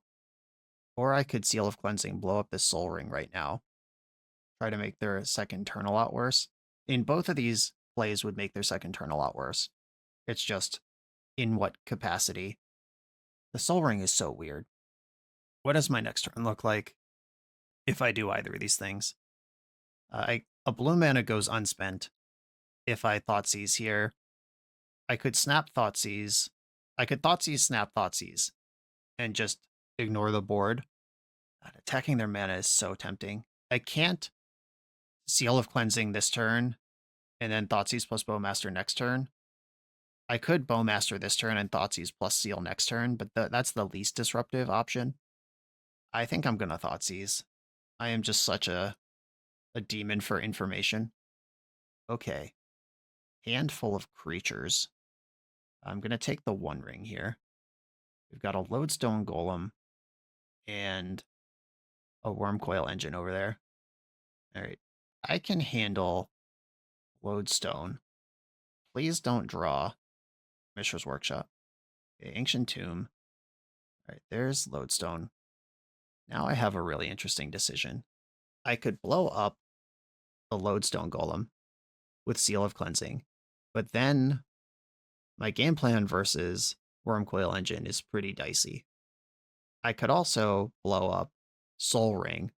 or I could Seal of Cleansing, blow up this Soul Ring right now. Try to make their second turn a lot worse. In both of these plays would make their second turn a lot worse. It's just in what capacity. The Soul Ring is so weird. What does my next turn look like if I do either of these things? A blue mana goes unspent if I Thoughtseize here. I could snap Thoughtseize. I could Thoughtseize, snap Thoughtseize, and just ignore the board. God, attacking their mana is so tempting. I can't Seal of Cleansing this turn, and then Thoughtseize plus Bowmaster next turn. I could Bowmaster this turn and Thoughtseize plus Seal next turn, but that's the least disruptive option. I think I'm going to Thoughtseize. I am just such a demon for information. Okay. Handful of creatures. I'm going to take the One Ring here. We've got a Lodestone Golem and a Wormcoil Engine over there. All right. I can handle Lodestone. Please don't draw Mishra's Workshop. Okay, Ancient Tomb. All right, there's Lodestone. Now I have a really interesting decision. I could blow up the Lodestone Golem with Seal of Cleansing, but then my game plan versus Wormcoil Engine is pretty dicey. I could also blow up Soul Ring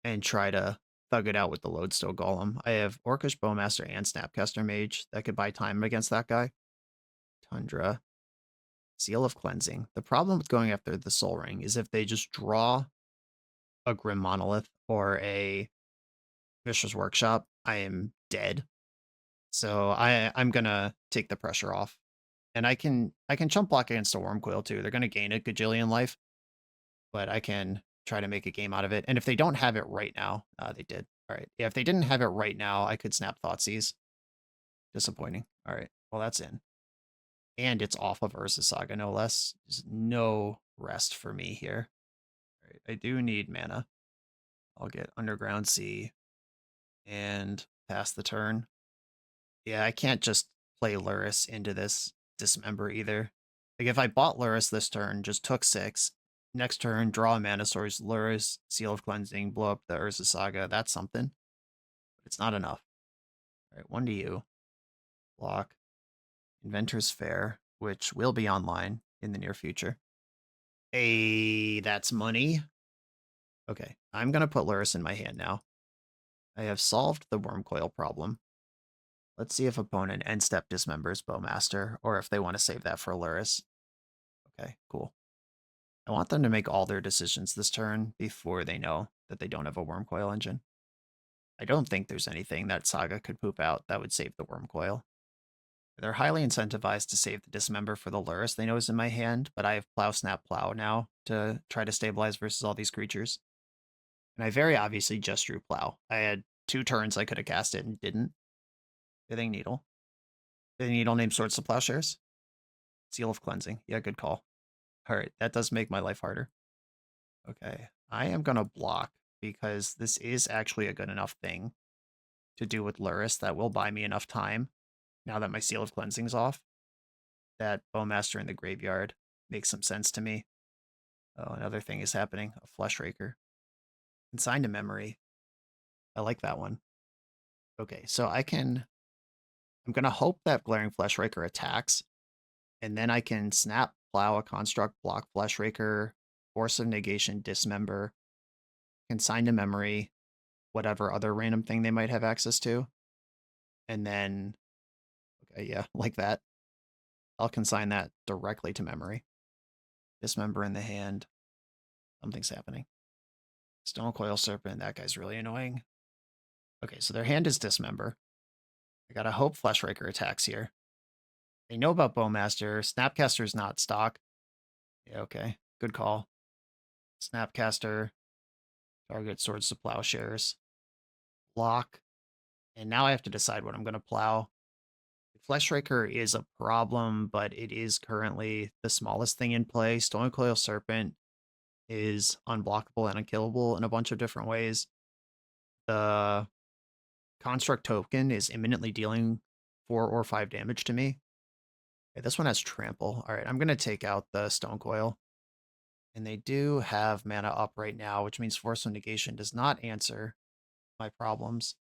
and try to thug it out with the Lodestone Golem. I have Orcish Bowmaster and Snapcaster Mage that could buy time against that guy. Tundra. Seal of Cleansing. The problem with going after the Soul Ring is if they just draw a Grim Monolith or a Mishra's Workshop, I am dead. So I'm gonna take the pressure off. And I can chump block against a Wormcoil too. They're gonna gain a gajillion life, but I can try to make a game out of it. And if they don't have it right now, they did. All right. Yeah, if they didn't have it right now, I could snap Thoughtseize. Disappointing. All right. Well, that's in. And it's off of Urza Saga, no less. There's no rest for me here. All right. I do need mana. I'll get Underground Sea and pass the turn. Yeah, I can't just play Lurrus into this Dismember either. Like, if I bought Lurrus this turn, just took 6, next turn, draw a mana source, Lurrus, Seal of Cleansing, blow up the Urza Saga, that's something. But it's not enough. All right, 1 to you. Block. Inventor's Fair, which will be online in the near future. Hey, that's money. Okay, I'm going to put Lurrus in my hand now. I have solved the Wormcoil problem. Let's see if opponent end-step dismembers Bowmaster, or if they want to save that for Lurrus. Okay, cool. I want them to make all their decisions this turn before they know that they don't have a Wormcoil engine. I don't think there's anything that Saga could poop out that would save the Wormcoil. They're highly incentivized to save the Dismember for the Lurrus they know is in my hand, but I have Plow, Snap, Plow now to try to stabilize versus all these creatures. And I very obviously just drew Plow. I had 2 turns I could have cast it and didn't. Pithing Needle. Pithing Needle named Swords to Plowshares. Seal of Cleansing. Yeah, good call. Alright, that does make my life harder. Okay, I am going to block because this is actually a good enough thing to do with Lurrus that will buy me enough time, now that my Seal of Cleansing's off, that Bowmaster in the graveyard makes some sense to me. Oh, another thing is happening. A Flesh Raker. Consigned to Memory. I like that one. Okay, so I'm going to hope that Glaring Flesh Raker attacks, and then I can snap, plow a construct, block Flesh Raker, Force of Negation, Dismember, Consign to Memory, whatever other random thing they might have access to. And then, okay, yeah, like that. I'll consign that directly to memory. Dismember in the hand. Something's happening. Stonecoil Serpent, that guy's really annoying. Okay, so their hand is Dismember. I gotta hope Fleshraker attacks here. They know about Bowmaster. Snapcaster's not stock. Yeah, okay. Good call. Snapcaster. Target Swords to Plowshares. Block. And now I have to decide what I'm going to plow. Fleshraker is a problem, but it is currently the smallest thing in play. Stonecoil Serpent is unblockable and unkillable in a bunch of different ways. The Construct token is imminently dealing 4 or 5 damage to me. Okay, this one has Trample. All right, I'm going to take out the Stonecoil. And they do have mana up right now, which means Force of Negation does not answer my problems.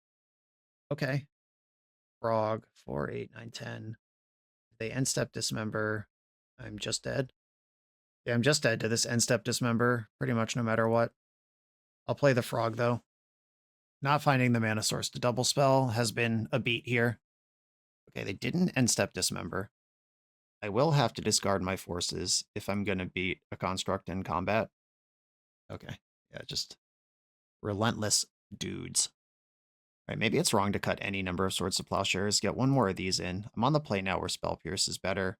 Okay. Frog, 4, 8, 9, 10. They end-step Dismember. I'm just dead. Yeah, I'm just dead to this end-step Dismember, pretty much no matter what. I'll play the Frog, though. Not finding the mana source to double spell has been a beat here. Okay, they didn't end-step Dismember. I will have to discard my forces if I'm going to beat a construct in combat. Okay, yeah, just relentless dudes. All right, maybe it's wrong to cut any number of Swords to Plowshares. Get 1 more of these in. I'm on the play now where Spell Pierce is better.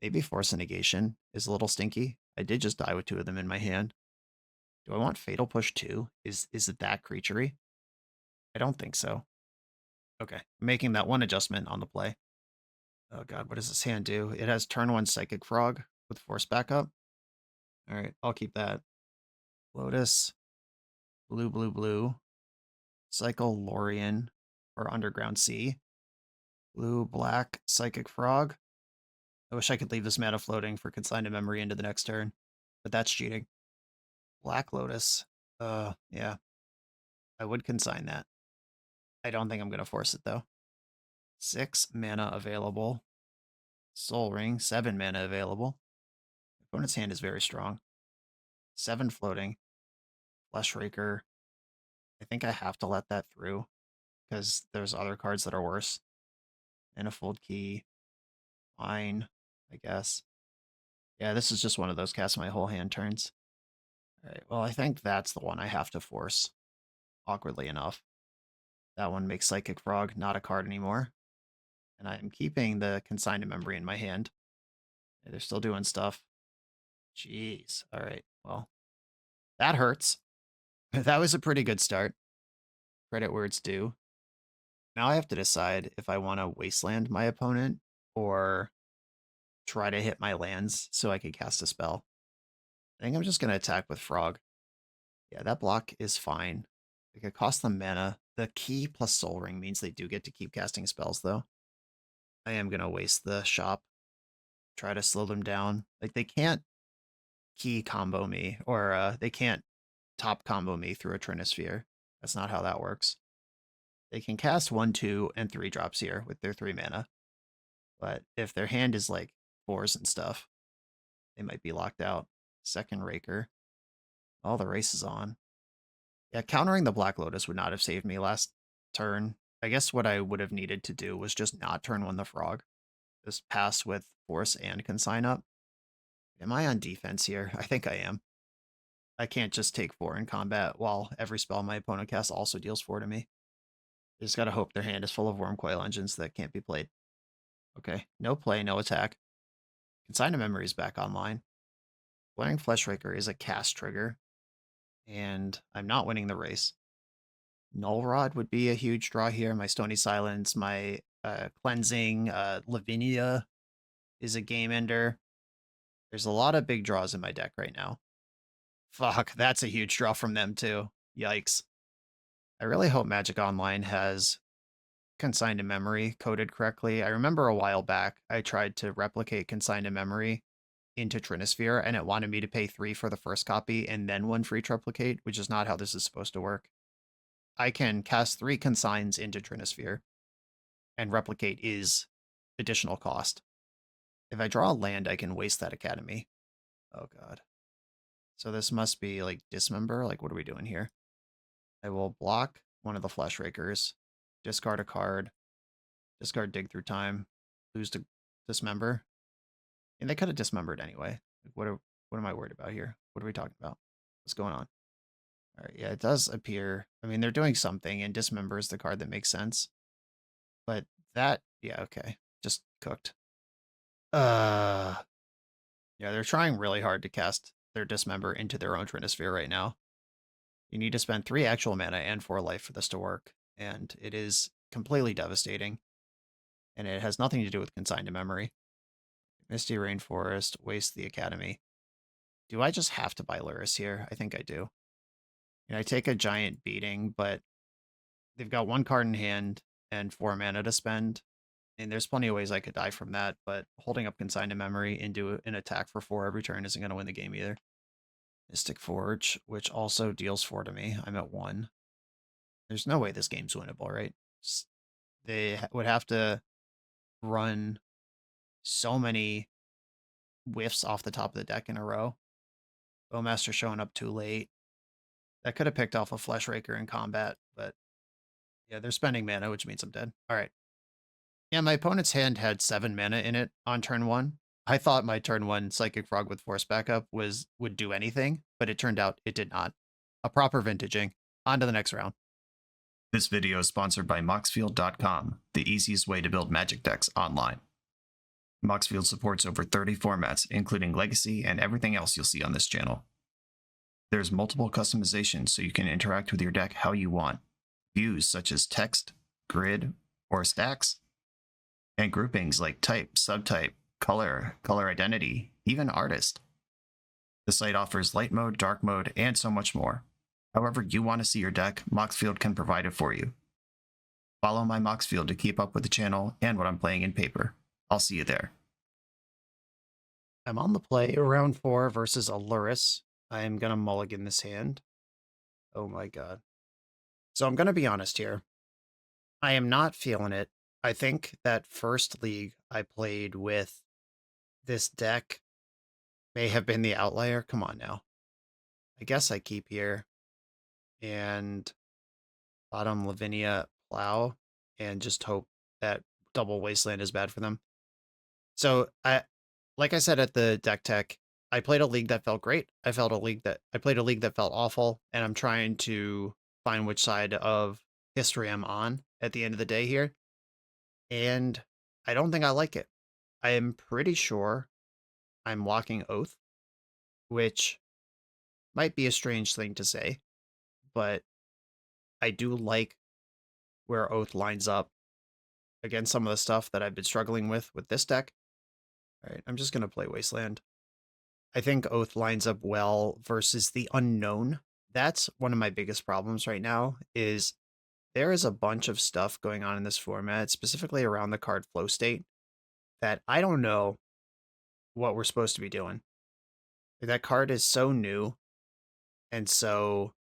Maybe Force of Negation is a little stinky. I did just die with 2 of them in my hand. Do I want Fatal Push too? Is it that creaturey? I don't think so. Okay, I'm making that 1 adjustment on the play. Oh god, what does this hand do? It has turn 1 Psychic Frog with Force backup. Alright, I'll keep that. Lotus. Blue, blue, blue. Cycle Lorien or Underground Sea. Blue, black, Psychic Frog. I wish I could leave this mana floating for Consigned to Memory into the next turn. but that's cheating. Black Lotus. Yeah, I would consign that. I don't think I'm going to force it, though. 6 mana available. Soul Ring, 7 mana available. Opponent's hand is very strong. 7 floating. Flesh Raker. I think I have to let that through because there's other cards that are worse. Manifold Key. Fine, I guess. Yeah, this is just one of those cast my whole hand turns. Alright, well, I think that's the one I have to force. Awkwardly enough. That one makes Psychic Frog not a card anymore. And I am keeping the Consigned to Memory in my hand. Yeah, they're still doing stuff. Jeez. Alright, well. That hurts. That was a pretty good start. Credit where it's due. Now I have to decide if I want to Wasteland my opponent or try to hit my lands so I could cast a spell. I think I'm just going to attack with Frog. Yeah, that block is fine. It could cost them mana. The key plus Soul Ring means they do get to keep casting spells, though. I am going to waste the shop. Try to slow them down. Like, they can't key combo me, or they can't top combo me through a Trinisphere. That's not how that works. They can cast 1, 2, and 3 drops here with their 3 mana. But if their hand is like 4s and stuff, they might be locked out. Second Raker. Oh, the race is on. Yeah, countering the Black Lotus would not have saved me last turn. I guess what I would have needed to do was just not turn 1 the Frog. Just pass with Force and Consign up. Am I on defense here? I think I am. I can't just take 4 in combat while every spell my opponent casts also deals 4 to me. I just gotta hope their hand is full of Wormcoil engines that can't be played. Okay, no play, no attack. Consign to Memory is back online. Blaring Fleshraker is a cast trigger, and I'm not winning the race. Null Rod would be a huge draw here. My Stony Silence, my Cleansing, Lavinia is a game ender. There's a lot of big draws in my deck right now. Fuck, that's a huge draw from them too. Yikes. I really hope Magic Online has Consigned to Memory coded correctly. I remember a while back I tried to replicate Consigned to Memory into Trinisphere, and it wanted me to pay 3 for the first copy and then 1 for each replicate, which is not how this is supposed to work. I can cast 3 consigns into Trinisphere, and replicate is additional cost. If I draw a land, I can waste that Academy. Oh god. So this must be like Dismember? Like, what are we doing here? I will block one of the Flesh Rakers, discard a card, discard Dig Through Time, lose to Dismember. And they could have dismembered anyway. What am I worried about here? What are we talking about? What's going on? All right, yeah, it does appear. I mean, they're doing something, and Dismember is the card that makes sense. But that, yeah, okay, just cooked. Yeah, they're trying really hard to cast their Dismember into their own Trinisphere right now. You need to spend 3 actual mana and 4 life for this to work, and it is completely devastating. And it has nothing to do with Consigned to Memory. Misty Rainforest, waste the Academy. Do I just have to buy Lurrus here? I think I do. And I take a giant beating, but they've got 1 card in hand and 4 mana to spend. And there's plenty of ways I could die from that, but holding up Consigned to Memory into an attack for 4 every turn isn't going to win the game either. Mystic Forge, which also deals 4 to me. I'm at 1. There's no way this game's winnable, right? They would have to run so many whiffs off the top of the deck in a row. Bowmaster showing up too late. That could have picked off a Flesh Raker in combat, but yeah, they're spending mana, which means I'm dead. All right. Yeah, my opponent's hand had 7 mana in it on turn 1. I thought my turn 1 Psychic Frog with Force Backup would do anything, but it turned out it did not. A proper vintaging. On to the next round. This video is sponsored by Moxfield.com, the easiest way to build Magic decks online. Moxfield supports over 30 formats, including Legacy and everything else you'll see on this channel. There's multiple customizations so you can interact with your deck how you want. Views such as text, grid, or stacks. And groupings like type, subtype, color, color identity, even artist. The site offers light mode, dark mode, and so much more. However you want to see your deck, Moxfield can provide it for you. Follow my Moxfield to keep up with the channel and what I'm playing in paper. I'll see you there. I'm on the play, round 4 versus a Lurrus. I am going to mulligan this hand. Oh my god. So I'm going to be honest here. I am not feeling it. I think that first league I played with this deck may have been the outlier. Come on now. I guess I keep here and bottom Lavinia Plow and just hope that double Wasteland is bad for them. So like I said at the deck tech, I played a league that felt great. I played a league that felt awful, and I'm trying to find which side of history I'm on at the end of the day here. And I don't think I like it. I am pretty sure I'm locking Oath, which might be a strange thing to say, but I do like where Oath lines up against some of the stuff that I've been struggling with this deck. All right, I'm just going to play Wasteland. I think Oath lines up well versus the unknown. That's one of my biggest problems right now is there is a bunch of stuff going on in this format, specifically around the card flow state, that I don't know what we're supposed to be doing. That card is so new and so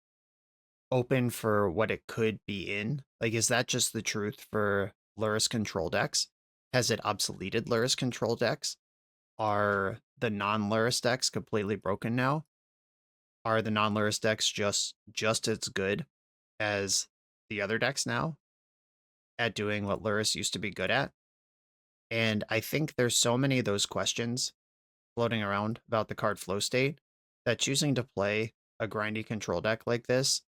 open for what it could be in. Like, is that just the truth for Lurrus Control decks? Has it obsoleted Lurrus Control decks? Are the non-Lurrus decks completely broken now? Are the non-Lurrus decks just as good as the other decks now at doing what Lurrus used to be good at? And I think there's so many of those questions floating around about the card flow state that choosing to play a grindy control deck like this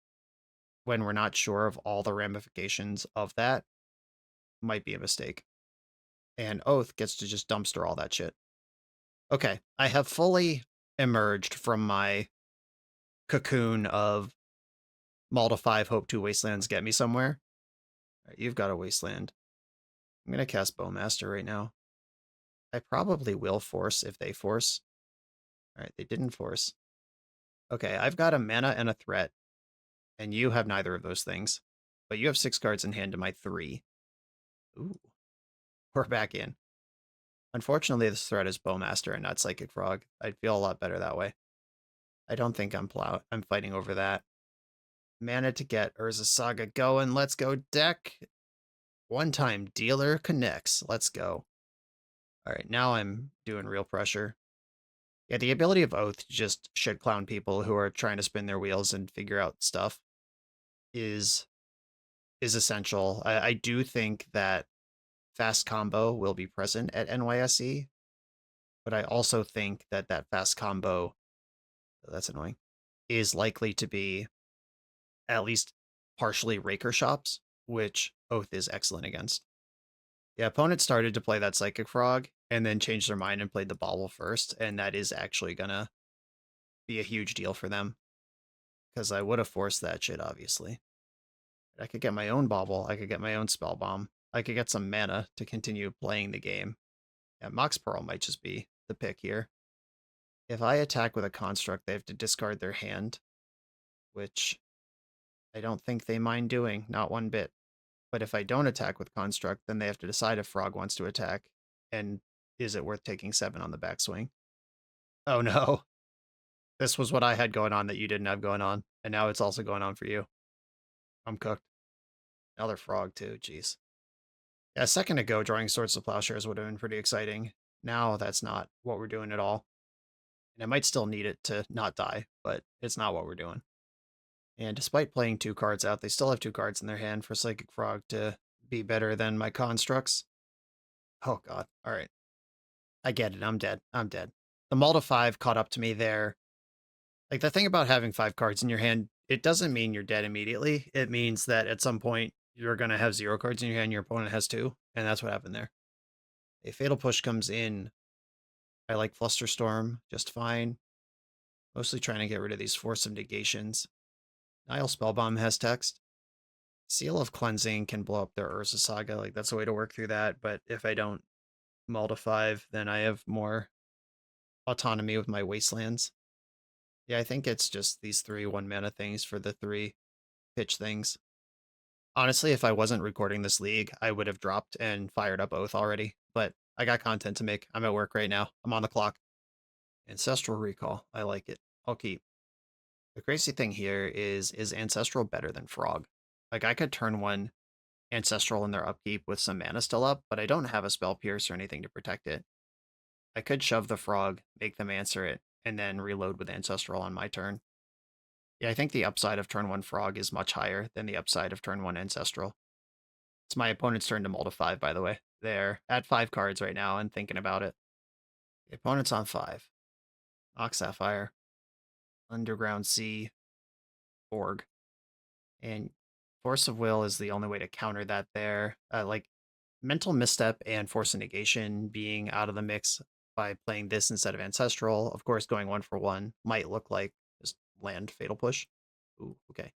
when we're not sure of all the ramifications of that might be a mistake. And Oath gets to just dumpster all that shit. Okay, I have fully emerged from my cocoon of Malta 5 Hope 2 Wastelands get me somewhere. All right, you've got a Wasteland. I'm going to cast Bowmaster right now. I probably will force if they force. All right, they didn't force. Okay, I've got a mana and a threat, and you have neither of those things. But you have 6 cards in hand to my 3. Ooh, we're back in. Unfortunately, this threat is Bowmaster and not Psychic Frog. I'd feel a lot better that way. I don't think I'm fighting over that. Mana to get Urza Saga going. Let's go, deck. One-time dealer connects. Let's go. All right, now I'm doing real pressure. Yeah, the ability of Oath to just shit clown people who are trying to spin their wheels and figure out stuff is essential. I do think that fast combo will be present at NYSE, but I also think that that fast combo, that's annoying, is likely to be at least partially Raker shops, which Oath is excellent against. The opponent started to play that Psychic Frog and then changed their mind and played the Bauble first, and that is actually gonna be a huge deal for them. Because I would have forced that shit, obviously. I could get my own Bauble, I could get my own Spell Bomb, I could get some mana to continue playing the game. Yeah, Mox Pearl might just be the pick here. If I attack with a Construct, they have to discard their hand, which I don't think they mind doing, not one bit. But if I don't attack with Construct, then they have to decide if Frog wants to attack, and is it worth taking 7 on the backswing? Oh no. This was what I had going on that you didn't have going on, and now it's also going on for you. I'm cooked. Another Frog, too, jeez. Yeah, a second ago, drawing Swords to Plowshares would have been pretty exciting. Now that's not what we're doing at all. And I might still need it to not die, but it's not what we're doing. And despite playing 2 cards out, they still have 2 cards in their hand for Psychic Frog to be better than my constructs. Oh god, alright. I get it, I'm dead. I'm dead. The Malta 5 caught up to me there. Like, the thing about having 5 cards in your hand, it doesn't mean you're dead immediately. It means that at some point, you're going to have 0 cards in your hand, your opponent has 2, and that's what happened there. A Fatal Push comes in. I like Flusterstorm just fine. Mostly trying to get rid of these Force of Negations. Nile Spellbomb has text. Seal of Cleansing can blow up their Urza Saga. Like, that's a way to work through that, but if I don't Malta 5, then I have more autonomy with my Wastelands. Yeah, I think it's just these 3 1-mana things for the 3 pitch things. Honestly, if I wasn't recording this league, I would have dropped and fired up Oath already, but I got content to make. I'm at work right now. I'm on the clock. Ancestral Recall. I like it. I'll keep. The crazy thing here is Ancestral better than Frog? Like, I could turn one Ancestral in their upkeep with some mana still up, but I don't have a Spell Pierce or anything to protect it. I could shove the Frog, make them answer it, and then reload with Ancestral on my turn. Yeah, I think the upside of turn 1 Frog is much higher than the upside of turn 1 Ancestral. It's my opponent's turn to mull to 5, by the way. They're at 5 cards right now and thinking about it. The opponent's on 5. Ox Sapphire, Underground Sea, Borg. And Force of Will is the only way to counter that there. Like, Mental Misstep and Force of Negation being out of the mix by playing this instead of Ancestral. Of course, going 1-for-1 might look like just land Fatal Push. Ooh, okay.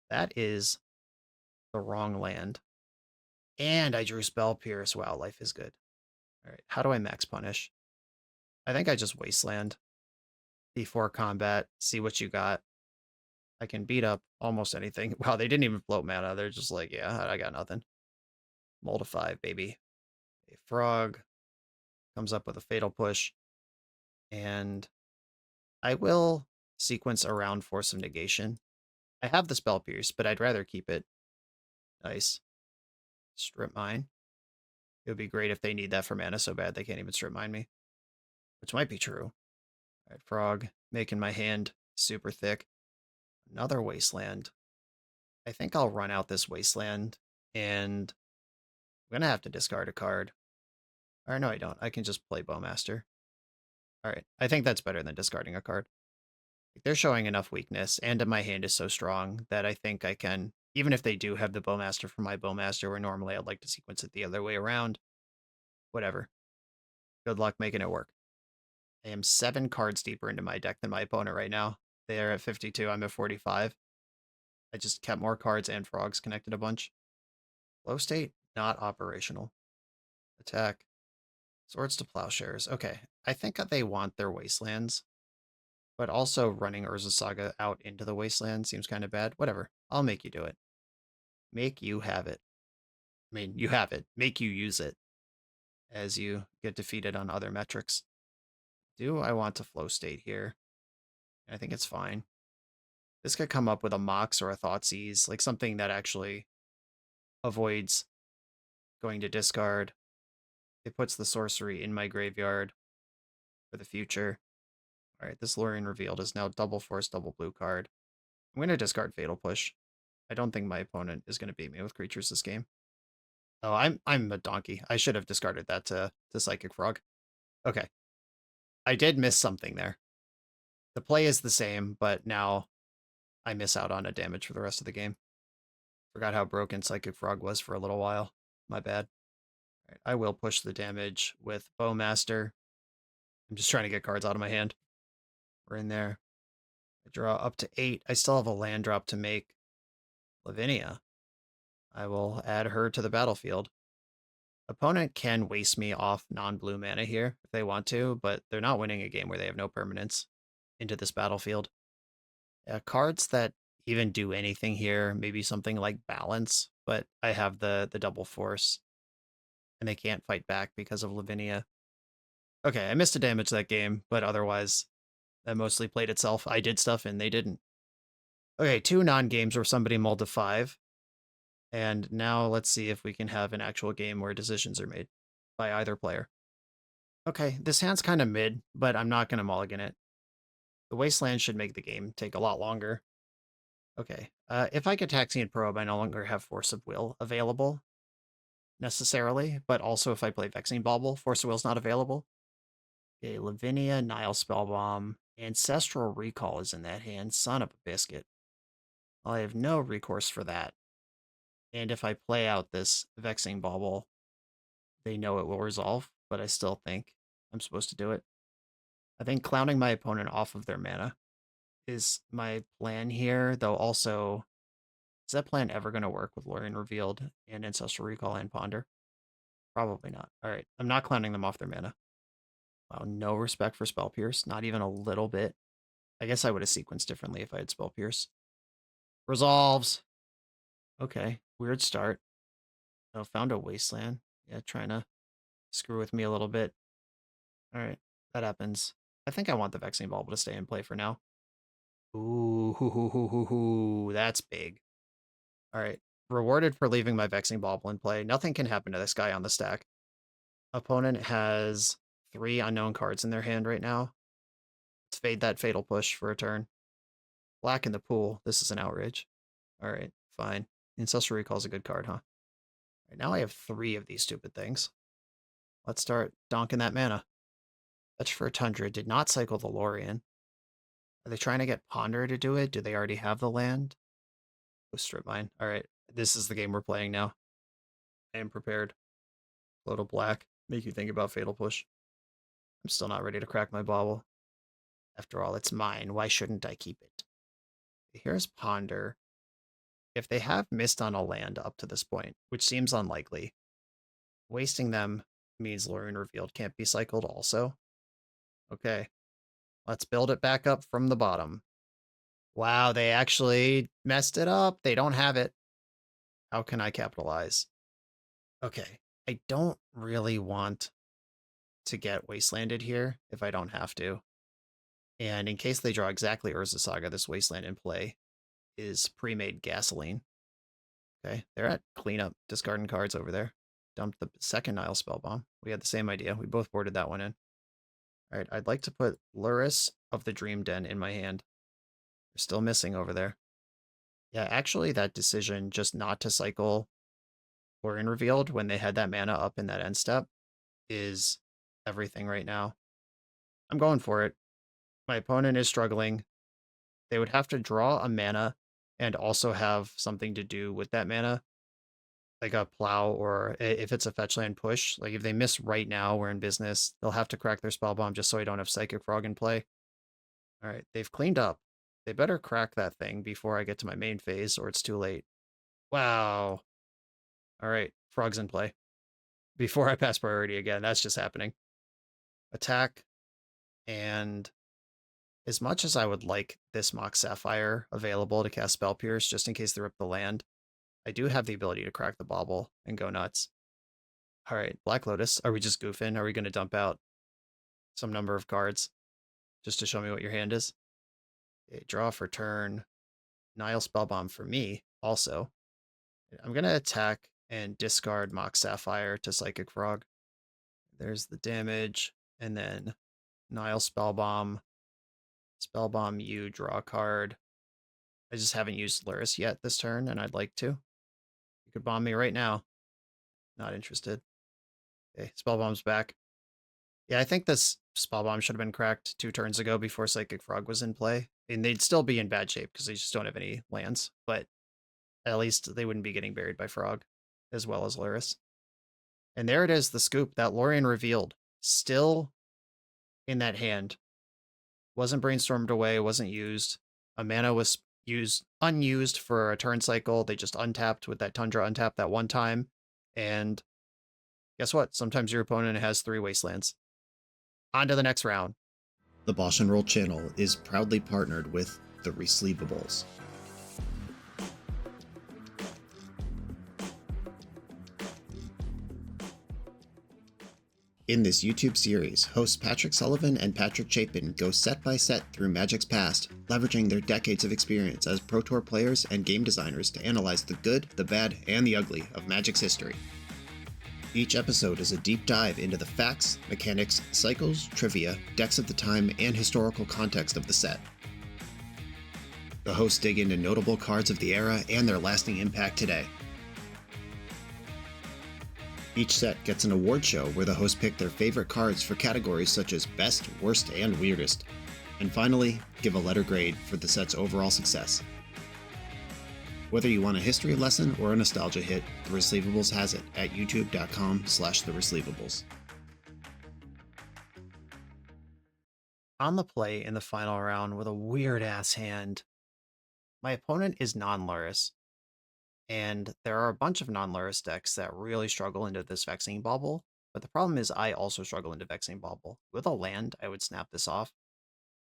That is the wrong land. And I drew Spell Pierce. Wow, life is good. All right, how do I max punish? I think I just Wasteland before combat, see what you got. I can beat up almost anything. Wow, they didn't even float mana. They're just like, yeah, I got nothing. Mull to 5, baby. A Frog comes up with a Fatal Push. And I will sequence around Force of Negation. I have the Spell Pierce, but I'd rather keep it. Nice. Strip Mine. It would be great if they need that for mana so bad they can't even Strip Mine me. Which might be true. Alright, Frog. Making my hand super thick. Another Wasteland. I think I'll run out this Wasteland, and I'm going to have to discard a card. Or no, I don't. I can just play Bowmaster. Alright, I think that's better than discarding a card. They're showing enough weakness, and my hand is so strong that I think I can, even if they do have the Bowmaster for my Bowmaster, where normally I'd like to sequence it the other way around. Whatever. Good luck making it work. I am 7 cards deeper into my deck than my opponent right now. They're at 52, I'm at 45. I just kept more cards and frogs connected a bunch. Low state, not operational. Attack. Swords to Plowshares. Okay, I think they want their Wastelands. But also running Urza Saga out into the Wasteland seems kind of bad. Whatever. I'll make you do it. Make you have it. I mean, you have it. Make you use it as you get defeated on other metrics. Do I want to flow state here? I think it's fine. This could come up with a Mox or a Thoughtseize, like something that actually avoids going to discard. It puts the sorcery in my graveyard for the future. All right, this Lorien Revealed is now double force, double blue card. I'm going to discard Fatal Push. I don't think my opponent is going to beat me with creatures this game. Oh, I'm a donkey. I should have discarded that to Psychic Frog. Okay. I did miss something there. The play is the same, but now I miss out on a damage for the rest of the game. Forgot how broken Psychic Frog was for a little while. My bad. All right, I will push the damage with Bowmaster. I'm just trying to get cards out of my hand. We're in there. I draw up to 8. I still have a land drop to make. Lavinia. I will add her to the battlefield. Opponent can waste me off non-blue mana here if they want to, but they're not winning a game where they have no permanence into this battlefield. Cards that even do anything here, maybe something like Balance, but I have the double force, and they can't fight back because of Lavinia. Okay, I missed a damage that game, but otherwise, that mostly played itself. I did stuff, and they didn't. Okay, 2 non-games where somebody mulled to 5. And now let's see if we can have an actual game where decisions are made by either player. Okay, this hand's kind of mid, but I'm not going to mulligan it. The Wasteland should make the game take a lot longer. Okay, if I get Taxian Probe, I no longer have Force of Will available, necessarily, but also if I play Vexing Bauble, Force of Will's not available. Okay, Lavinia, Nile Spellbomb, Ancestral Recall is in that hand, son of a biscuit. I have no recourse for that. And if I play out this Vexing Bauble, they know it will resolve, but I still think I'm supposed to do it. I think clowning my opponent off of their mana is my plan here, though also, is that plan ever going to work with Lorien Revealed and Ancestral Recall and Ponder? Probably not. All right, I'm not clowning them off their mana. Wow, no respect for Spell Pierce, not even a little bit. I guess I would have sequenced differently if I had Spell Pierce. Resolves. Okay, weird start. Oh, found a Wasteland. Yeah, trying to screw with me a little bit. All right, that happens. I think I want the Vexing Bauble to stay in play for now. Ooh, that's big. All right. Rewarded for leaving my Vexing Bauble in play. Nothing can happen to this guy on the stack. Opponent has 3 unknown cards in their hand right now. Let's fade that Fatal Push for a turn. Black in the pool. This is an outrage. All right, fine. Ancestral Recall's a good card, huh? Right, now I have 3 of these stupid things. Let's start donking that mana. Fetch for a Tundra. Did not cycle the Lorien. Are they trying to get Ponder to do it? Do they already have the land? Oh, Strip Mine. All right, this is the game we're playing now. I am prepared. Float a black. Make you think about Fatal Push. I'm still not ready to crack my bauble. After all, it's mine. Why shouldn't I keep it? Here's Ponder. If they have missed on a land up to this point, which seems unlikely, wasting them means Lorien Revealed can't be cycled also. Okay, let's build it back up from the bottom. Wow, they actually messed it up. They don't have it. How can I capitalize? Okay, I don't really want to get wastelanded here if I don't have to. And in case they draw exactly Urza Saga, this wasteland in play is pre-made gasoline. Okay, they're at cleanup, discarding cards over there. Dumped the second Nile Spellbomb. We had the same idea. We both boarded that one in. All right, I'd like to put Lurrus of the Dream Den in my hand. They're still missing over there. Yeah, actually, that decision just not to cycle Lorien Revealed when they had that mana up in that end step is everything right now. I'm going for it. My opponent is struggling. They would have to draw a mana and also have something to do with that mana, like a plow, or if it's a fetch land push. Like if they miss right now, we're in business. They'll have to crack their Spellbomb just so I don't have Psychic Frog in play. All right, they've cleaned up. They better crack that thing before I get to my main phase, or it's too late. Wow. All right, Frog's in play. Before I pass priority again, that's just happening. Attack, and as much as I would like this Mox Sapphire available to cast Spell Pierce just in case they rip the land, I do have the ability to crack the bauble and go nuts. All right, Black Lotus, are we just goofing? Are we going to dump out some number of cards just to show me what your hand is? Okay, draw for turn. Nile Spellbomb for me also. I'm going to attack and discard Mox Sapphire to Psychic Frog. There's the damage, and then Nile Spellbomb. Spellbomb you, draw a card. I just haven't used Lurrus yet this turn, and I'd like to. You could bomb me right now. Not interested. Okay, Spellbomb's back. Yeah, I think this Spellbomb should have been cracked 2 turns ago before Psychic Frog was in play. And they'd still be in bad shape because they just don't have any lands. But at least they wouldn't be getting buried by Frog, as well as Lurrus. And there it is, the scoop. That Lorien Revealed. Still in that hand. Wasn't brainstormed away, wasn't used. A mana was unused for a turn cycle. They just untapped with that Tundra untap that one time. And guess what? Sometimes your opponent has 3 wastelands. On to the next round. The BoshNRoll channel is proudly partnered with the Resleevables. In this YouTube series, hosts Patrick Sullivan and Patrick Chapin go set by set through Magic's past, leveraging their decades of experience as Pro Tour players and game designers to analyze the good, the bad, and the ugly of Magic's history. Each episode is a deep dive into the facts, mechanics, cycles, trivia, decks of the time, and historical context of the set. The hosts dig into notable cards of the era and their lasting impact today. Each set gets an award show where the hosts pick their favorite cards for categories such as Best, Worst, and Weirdest. And finally, give a letter grade for the set's overall success. Whether you want a history lesson or a nostalgia hit, The Resleevables has it at youtube.com/theresleevables. On the play in the final round with a weird-ass hand. My opponent is non-Lurrus. And there are a bunch of non-Lurrus decks that really struggle into this Vexing Bauble, but the problem is I also struggle into Vexing Bauble. With a land, I would snap this off.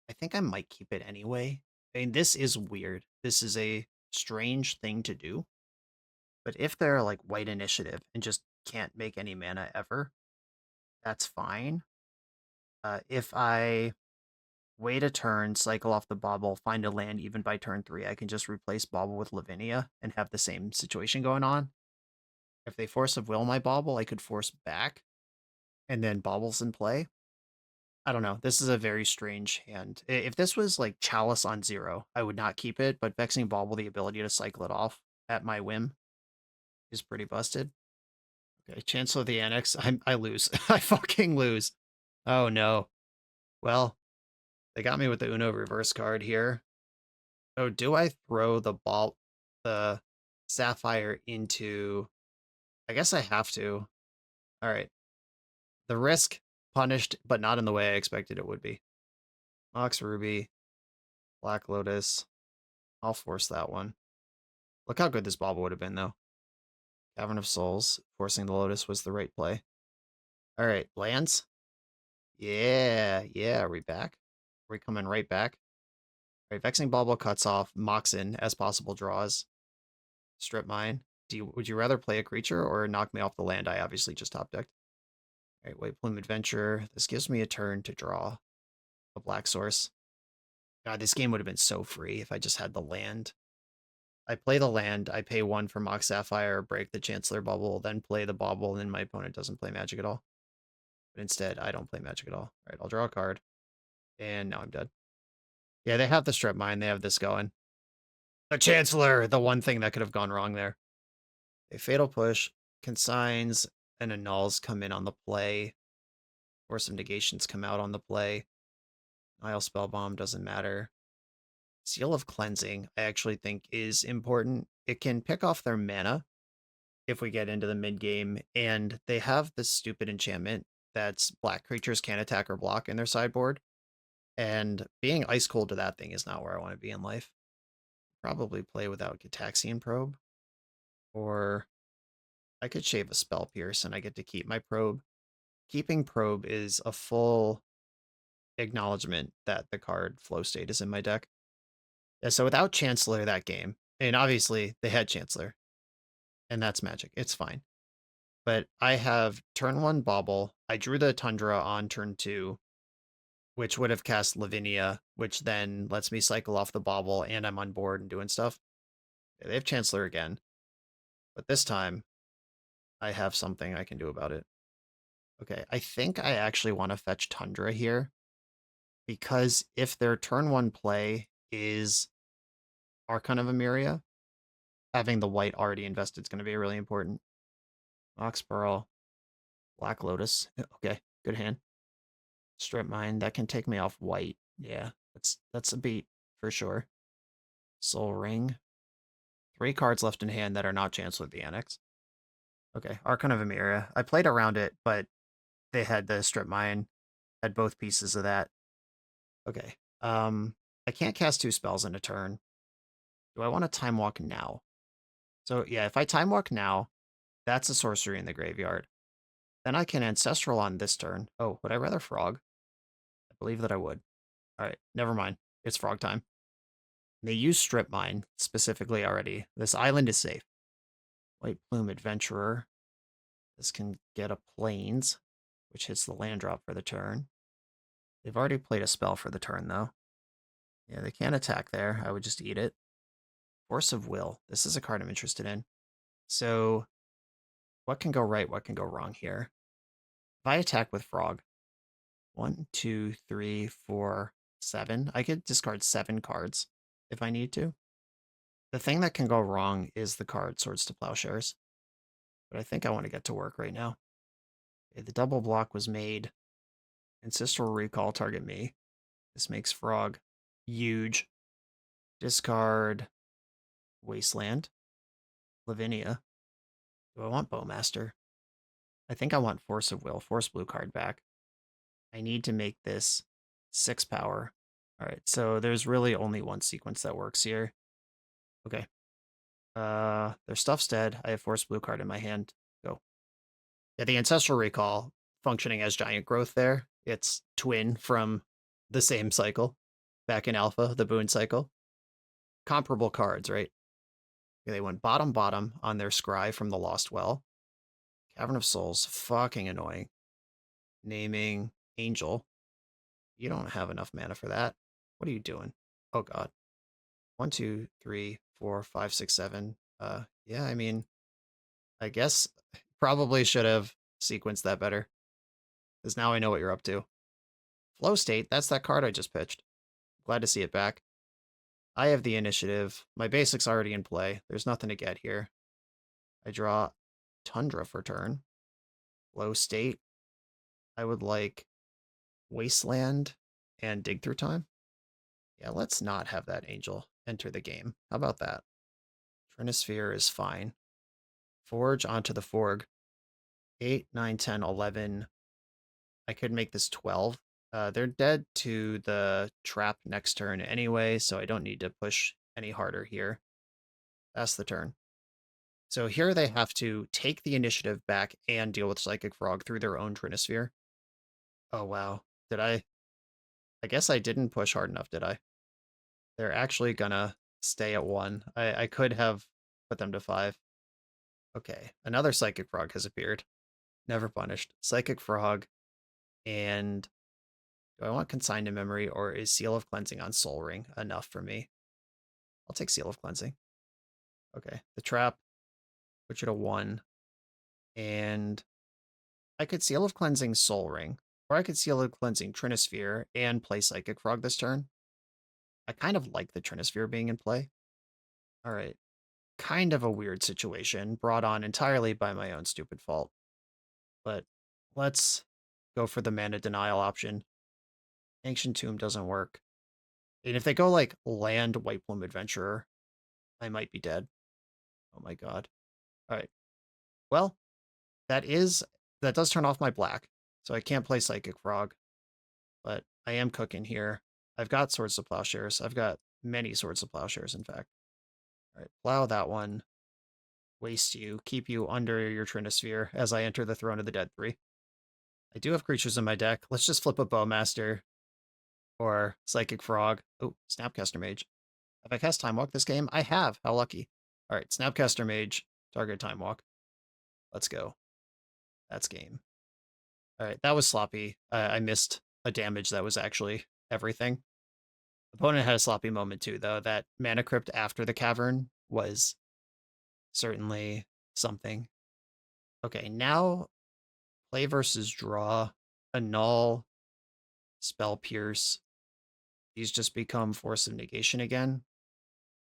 I think I might keep it anyway. I mean, this is weird. This is a strange thing to do. But if they're like white initiative and just can't make any mana ever, that's fine. If I wait a turn, cycle off the bauble, find a land even by turn 3. I can just replace bauble with Lavinia and have the same situation going on. If they force of will my bauble, I could force back and then bauble's in play. I don't know. This is a very strange hand. If this was like Chalice on 0, I would not keep it, but Vexing Bauble, the ability to cycle it off at my whim, is pretty busted. Okay, Chancellor of the Annex. I lose. I fucking lose. Oh no. Well, they got me with the Uno reverse card here. Oh, do I throw the Sapphire into... I guess I have to. All right. The risk, punished, but not in the way I expected it would be. Mox Ruby, Black Lotus. I'll force that one. Look how good this bauble would have been, though. Cavern of Souls. Forcing the Lotus was the right play. All right, lands. Yeah. Are we back? Are we coming right back? All right, Vexing Bauble cuts off Moxen as possible draws. Strip Mine. Would you rather play a creature or knock me off the land I obviously just top decked? All right, White Plume Adventure. This gives me a turn to draw a black source. God, this game would have been so free if I just had the land. I play the land, I pay 1 for Mox Sapphire, break the Chancellor Bubble, then play the Bauble, and then my opponent doesn't play Magic at all. But instead, I don't play Magic at all. All right, I'll draw a card. And now I'm dead. Yeah, they have the Strip Mine. They have this going. The Chancellor! The one thing that could have gone wrong there. A Fatal Push, Consigns, and Annuls come in on the play. Or some Negations come out on the play. Nile Spellbomb doesn't matter. Seal of Cleansing, I actually think is important. It can pick off their mana if we get into the mid-game, and they have this stupid enchantment that's black creatures can't attack or block in their sideboard, and being ice cold to that thing is not where I want to be in life. Probably play without Gitaxian Probe, or I could shave a Spell Pierce and I get to keep my Probe. Keeping Probe is a full acknowledgement that the card Flow State is in my deck. Yeah, so without Chancellor that game, and obviously they had Chancellor, and that's Magic. It's fine. But I have turn 1 Bauble. I drew the Tundra on turn 2, which would have cast Lavinia, which then lets me cycle off the Bauble, and I'm on board and doing stuff. Yeah, they have Chancellor again. But this time, I have something I can do about it. Okay, I think I actually want to fetch Tundra here, because if their turn 1 play is Archon of Emeria, having the white already invested is going to be really important. Mox Pearl, Black Lotus. Okay, good hand. Strip Mine, that can take me off white. Yeah, that's a beat for sure. Soul Ring. 3 cards left in hand that are not Chancellor of the Annex. Okay, Archon of Emeria. I played around it, but they had the Strip Mine, had both pieces of that. Okay, I can't cast 2 spells in a turn. Do I want to Time Walk now? So yeah, if I Time Walk now, that's a sorcery in the graveyard. Then I can Ancestral on this turn. Oh, would I rather Frog? I believe that I would. All right, never mind. It's Frog time. They use Strip Mine specifically already. This island is safe. White Plume Adventurer. This can get a Plains, which hits the land drop for the turn. They've already played a spell for the turn, though. Yeah, they can't attack there. I would just eat it. Force of Will. This is a card I'm interested in. So, what can go right? What can go wrong here? If I attack with Frog, 1, 2, 3, 4, 7. I could discard 7 cards if I need to. The thing that can go wrong is the card Swords to Plowshares. But I think I want to get to work right now. Okay, the double block was made. Ancestral Recall, target me. This makes Frog huge. Discard Wasteland. Lavinia. Do I want Bowmaster? I think I want Force of Will. Force blue card back. I need to make this 6 power. All right, so there's really only one sequence that works here. Okay. Their stuff's dead. I have Force blue card in my hand. Go. Yeah, the Ancestral Recall functioning as Giant Growth there. It's twin from the same cycle. Back in Alpha, the Boon cycle. Comparable cards, right? Okay, they went bottom on their Scry from the Lost Well. Cavern of Souls, fucking annoying. Naming Angel. You don't have enough mana for that. What are you doing? Oh god. 1, 2, 3, 4, 5, 6, 7. Yeah, I mean, I guess probably should have sequenced that better. Because now I know what you're up to. Flow State, that's that card I just pitched. Glad to see it back. I have the initiative. My basic's already in play. There's nothing to get here. I draw Tundra for turn. Flow State. I would like Wasteland and Dig Through Time. Yeah, let's not have that Angel enter the game. How about that? Trinisphere is fine. Forge onto the Forg. 8, 9, 10, 11. I could make this 12. They're dead to the trap next turn anyway, so I don't need to push any harder here. That's the turn. So here they have to take the initiative back and deal with Psychic Frog through their own Trinisphere. Oh, wow. Did I? I guess I didn't push hard enough, did I? They're actually gonna stay at 1. I could have put them to 5. Okay, another Psychic Frog has appeared. Never punished. Psychic Frog. And do I want Consigned to Memory, or is Seal of Cleansing on Soul Ring enough for me? I'll take Seal of Cleansing. Okay, the trap, put you to 1. And I could Seal of Cleansing Soul Ring, or I could Seal of Cleansing Trinisphere and play Psychic Frog this turn. I kind of like the Trinisphere being in play. All right, kind of a weird situation, brought on entirely by my own stupid fault. But let's go for the mana denial option. Ancient Tomb doesn't work. And if they go like land White Plume Adventurer, I might be dead. Oh my god. All right. Well, that does turn off my black, so I can't play Psychic Frog. But I am cooking here. I've got Swords to Plowshares. I've got many Swords to Plowshares, in fact. All right, plow that one. Waste you. Keep you under your Trinisphere as I enter the Throne of the Dead 3. I do have creatures in my deck. Let's just flip a Bowmaster or Psychic Frog. Oh, Snapcaster Mage. Have I cast Time Walk this game? I have. How lucky. All right, Snapcaster Mage, target Time Walk. Let's go. That's game. All right, that was sloppy. I missed a damage that was actually everything. Opponent had a sloppy moment too, though. That Mana Crypt after the Cavern was certainly something. Okay, now play versus draw, annul, spell pierce. These just become Force of Negation again.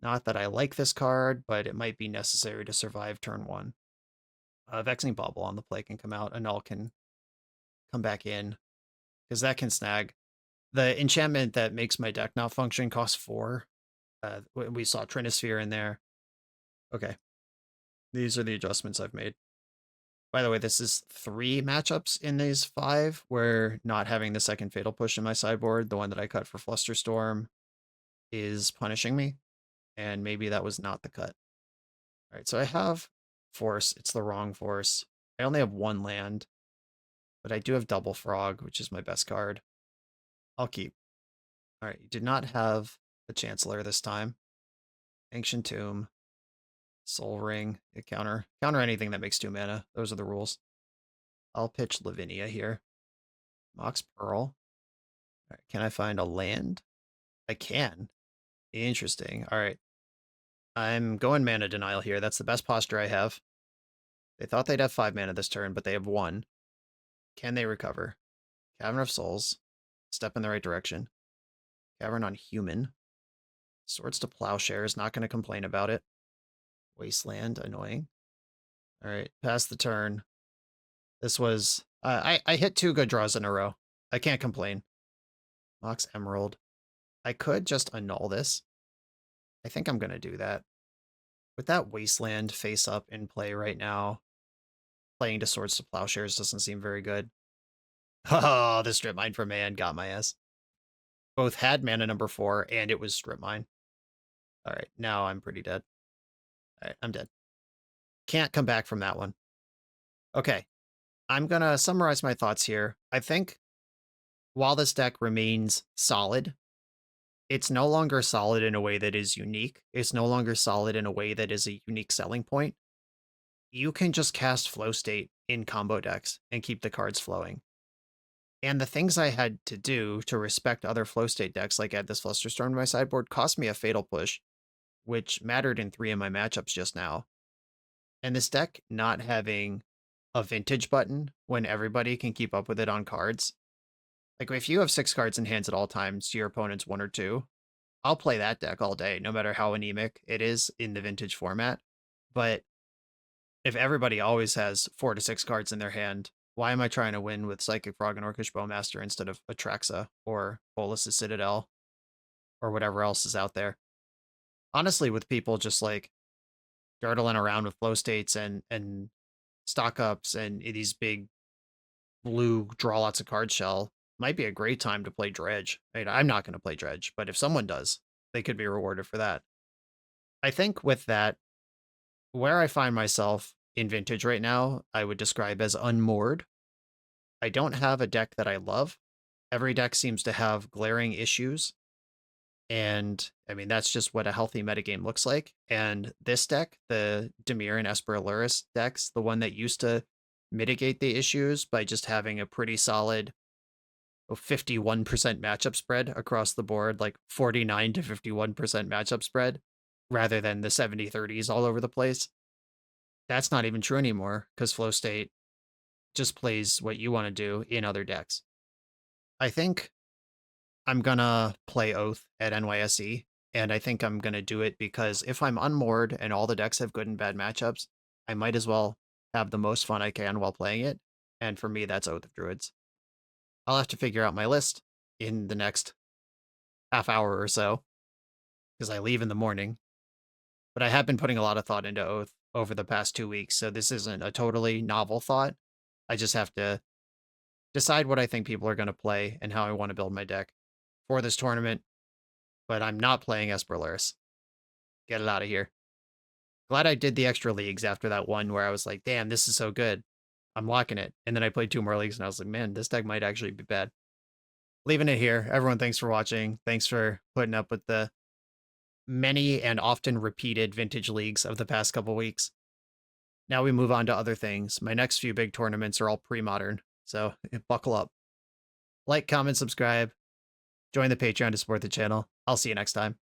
Not that I like this card, but it might be necessary to survive turn 1. Vexing Bauble on the play can come out. Annul can come back in, because that can snag. The enchantment that makes my deck not function costs 4. We saw Trinisphere in there. Okay. These are the adjustments I've made. By the way, this is 3 matchups in these 5 where not having the second Fatal Push in my sideboard, the one that I cut for Flusterstorm, is punishing me. And maybe that was not the cut. All right, so I have Force. It's the wrong Force. I only have 1 land, but I do have Double Frog, which is my best card. I'll keep. All right, you did not have the Chancellor this time. Ancient Tomb, Soul Ring, counter anything that makes 2 mana. Those are the rules. I'll pitch Lavinia here. Mox Pearl. All right, can I find a land? I can. Interesting. All right. I'm going mana denial here. That's the best posture I have. They thought they'd have 5 mana this turn, but they have 1. Can they recover? Cavern of Souls. Step in the right direction. Cavern on Human. Swords to Plowshares. Not going to complain about it. Wasteland. Annoying. All right. Pass the turn. This was... I hit 2 good draws in a row. I can't complain. Mox Emerald. I could just annul this. I think I'm going to do that. With that Wasteland face up in play right now, playing to Swords to Plowshares doesn't seem very good. Oh, the Strip Mine for man got my ass. Both had mana number 4 and it was Strip Mine. All right, now I'm pretty dead. All right, I'm dead. Can't come back from that one. Okay, I'm going to summarize my thoughts here. I think while this deck remains solid, it's no longer solid in a way that is unique. It's no longer solid in a way that is a unique selling point. You can just cast Flow State in combo decks and keep the cards flowing. And the things I had to do to respect other flow state decks, like add this Flusterstorm to my sideboard, cost me a Fatal Push, which mattered in 3 of my matchups just now. And this deck not having a vintage button when everybody can keep up with it on cards. Like if you have 6 cards in hands at all times to your opponent's 1 or 2, I'll play that deck all day, no matter how anemic it is in the vintage format. But if everybody always has 4 to 6 cards in their hand, why am I trying to win with Psychic Frog and Orcish Bowmaster instead of Atraxa or Bolas's Citadel or whatever else is out there? Honestly, with people just like durdling around with flow states and stock ups and these big blue draw lots of cards shell, might be a great time to play Dredge. I mean, I'm not going to play Dredge, but if someone does, they could be rewarded for that. I think with that, where I find myself in Vintage right now, I would describe as unmoored. I don't have a deck that I love. Every deck seems to have glaring issues. And I mean, that's just what a healthy metagame looks like. And this deck, the Dimir and Esper Lurrus decks, the one that used to mitigate the issues by just having a pretty solid 51% matchup spread across the board, like 49 to 51% matchup spread, rather than the 70-30s all over the place. That's not even true anymore because Flow State just plays what you want to do in other decks. I think I'm gonna play Oath at NYSE, and I think I'm gonna do it because if I'm unmoored and all the decks have good and bad matchups, I might as well have the most fun I can while playing it, and for me, that's Oath of Druids. I'll have to figure out my list in the next half hour or so, because I leave in the morning, but I have been putting a lot of thought into Oath over the past 2 weeks, so this isn't a totally novel thought. I just have to decide what I think people are going to play and how I want to build my deck for this tournament, but I'm not playing Esper Lurrus. Get it out of here. Glad I did the extra leagues after that one where I was like, damn, this is so good. I'm locking it. And then I played 2 more leagues and I was like, man, this deck might actually be bad. Leaving it here. Everyone, thanks for watching. Thanks for putting up with the many and often repeated vintage leagues of the past couple weeks. Now we move on to other things. My next few big tournaments are all pre-modern, so buckle up. Like, comment, subscribe. Join the Patreon to support the channel. I'll see you next time.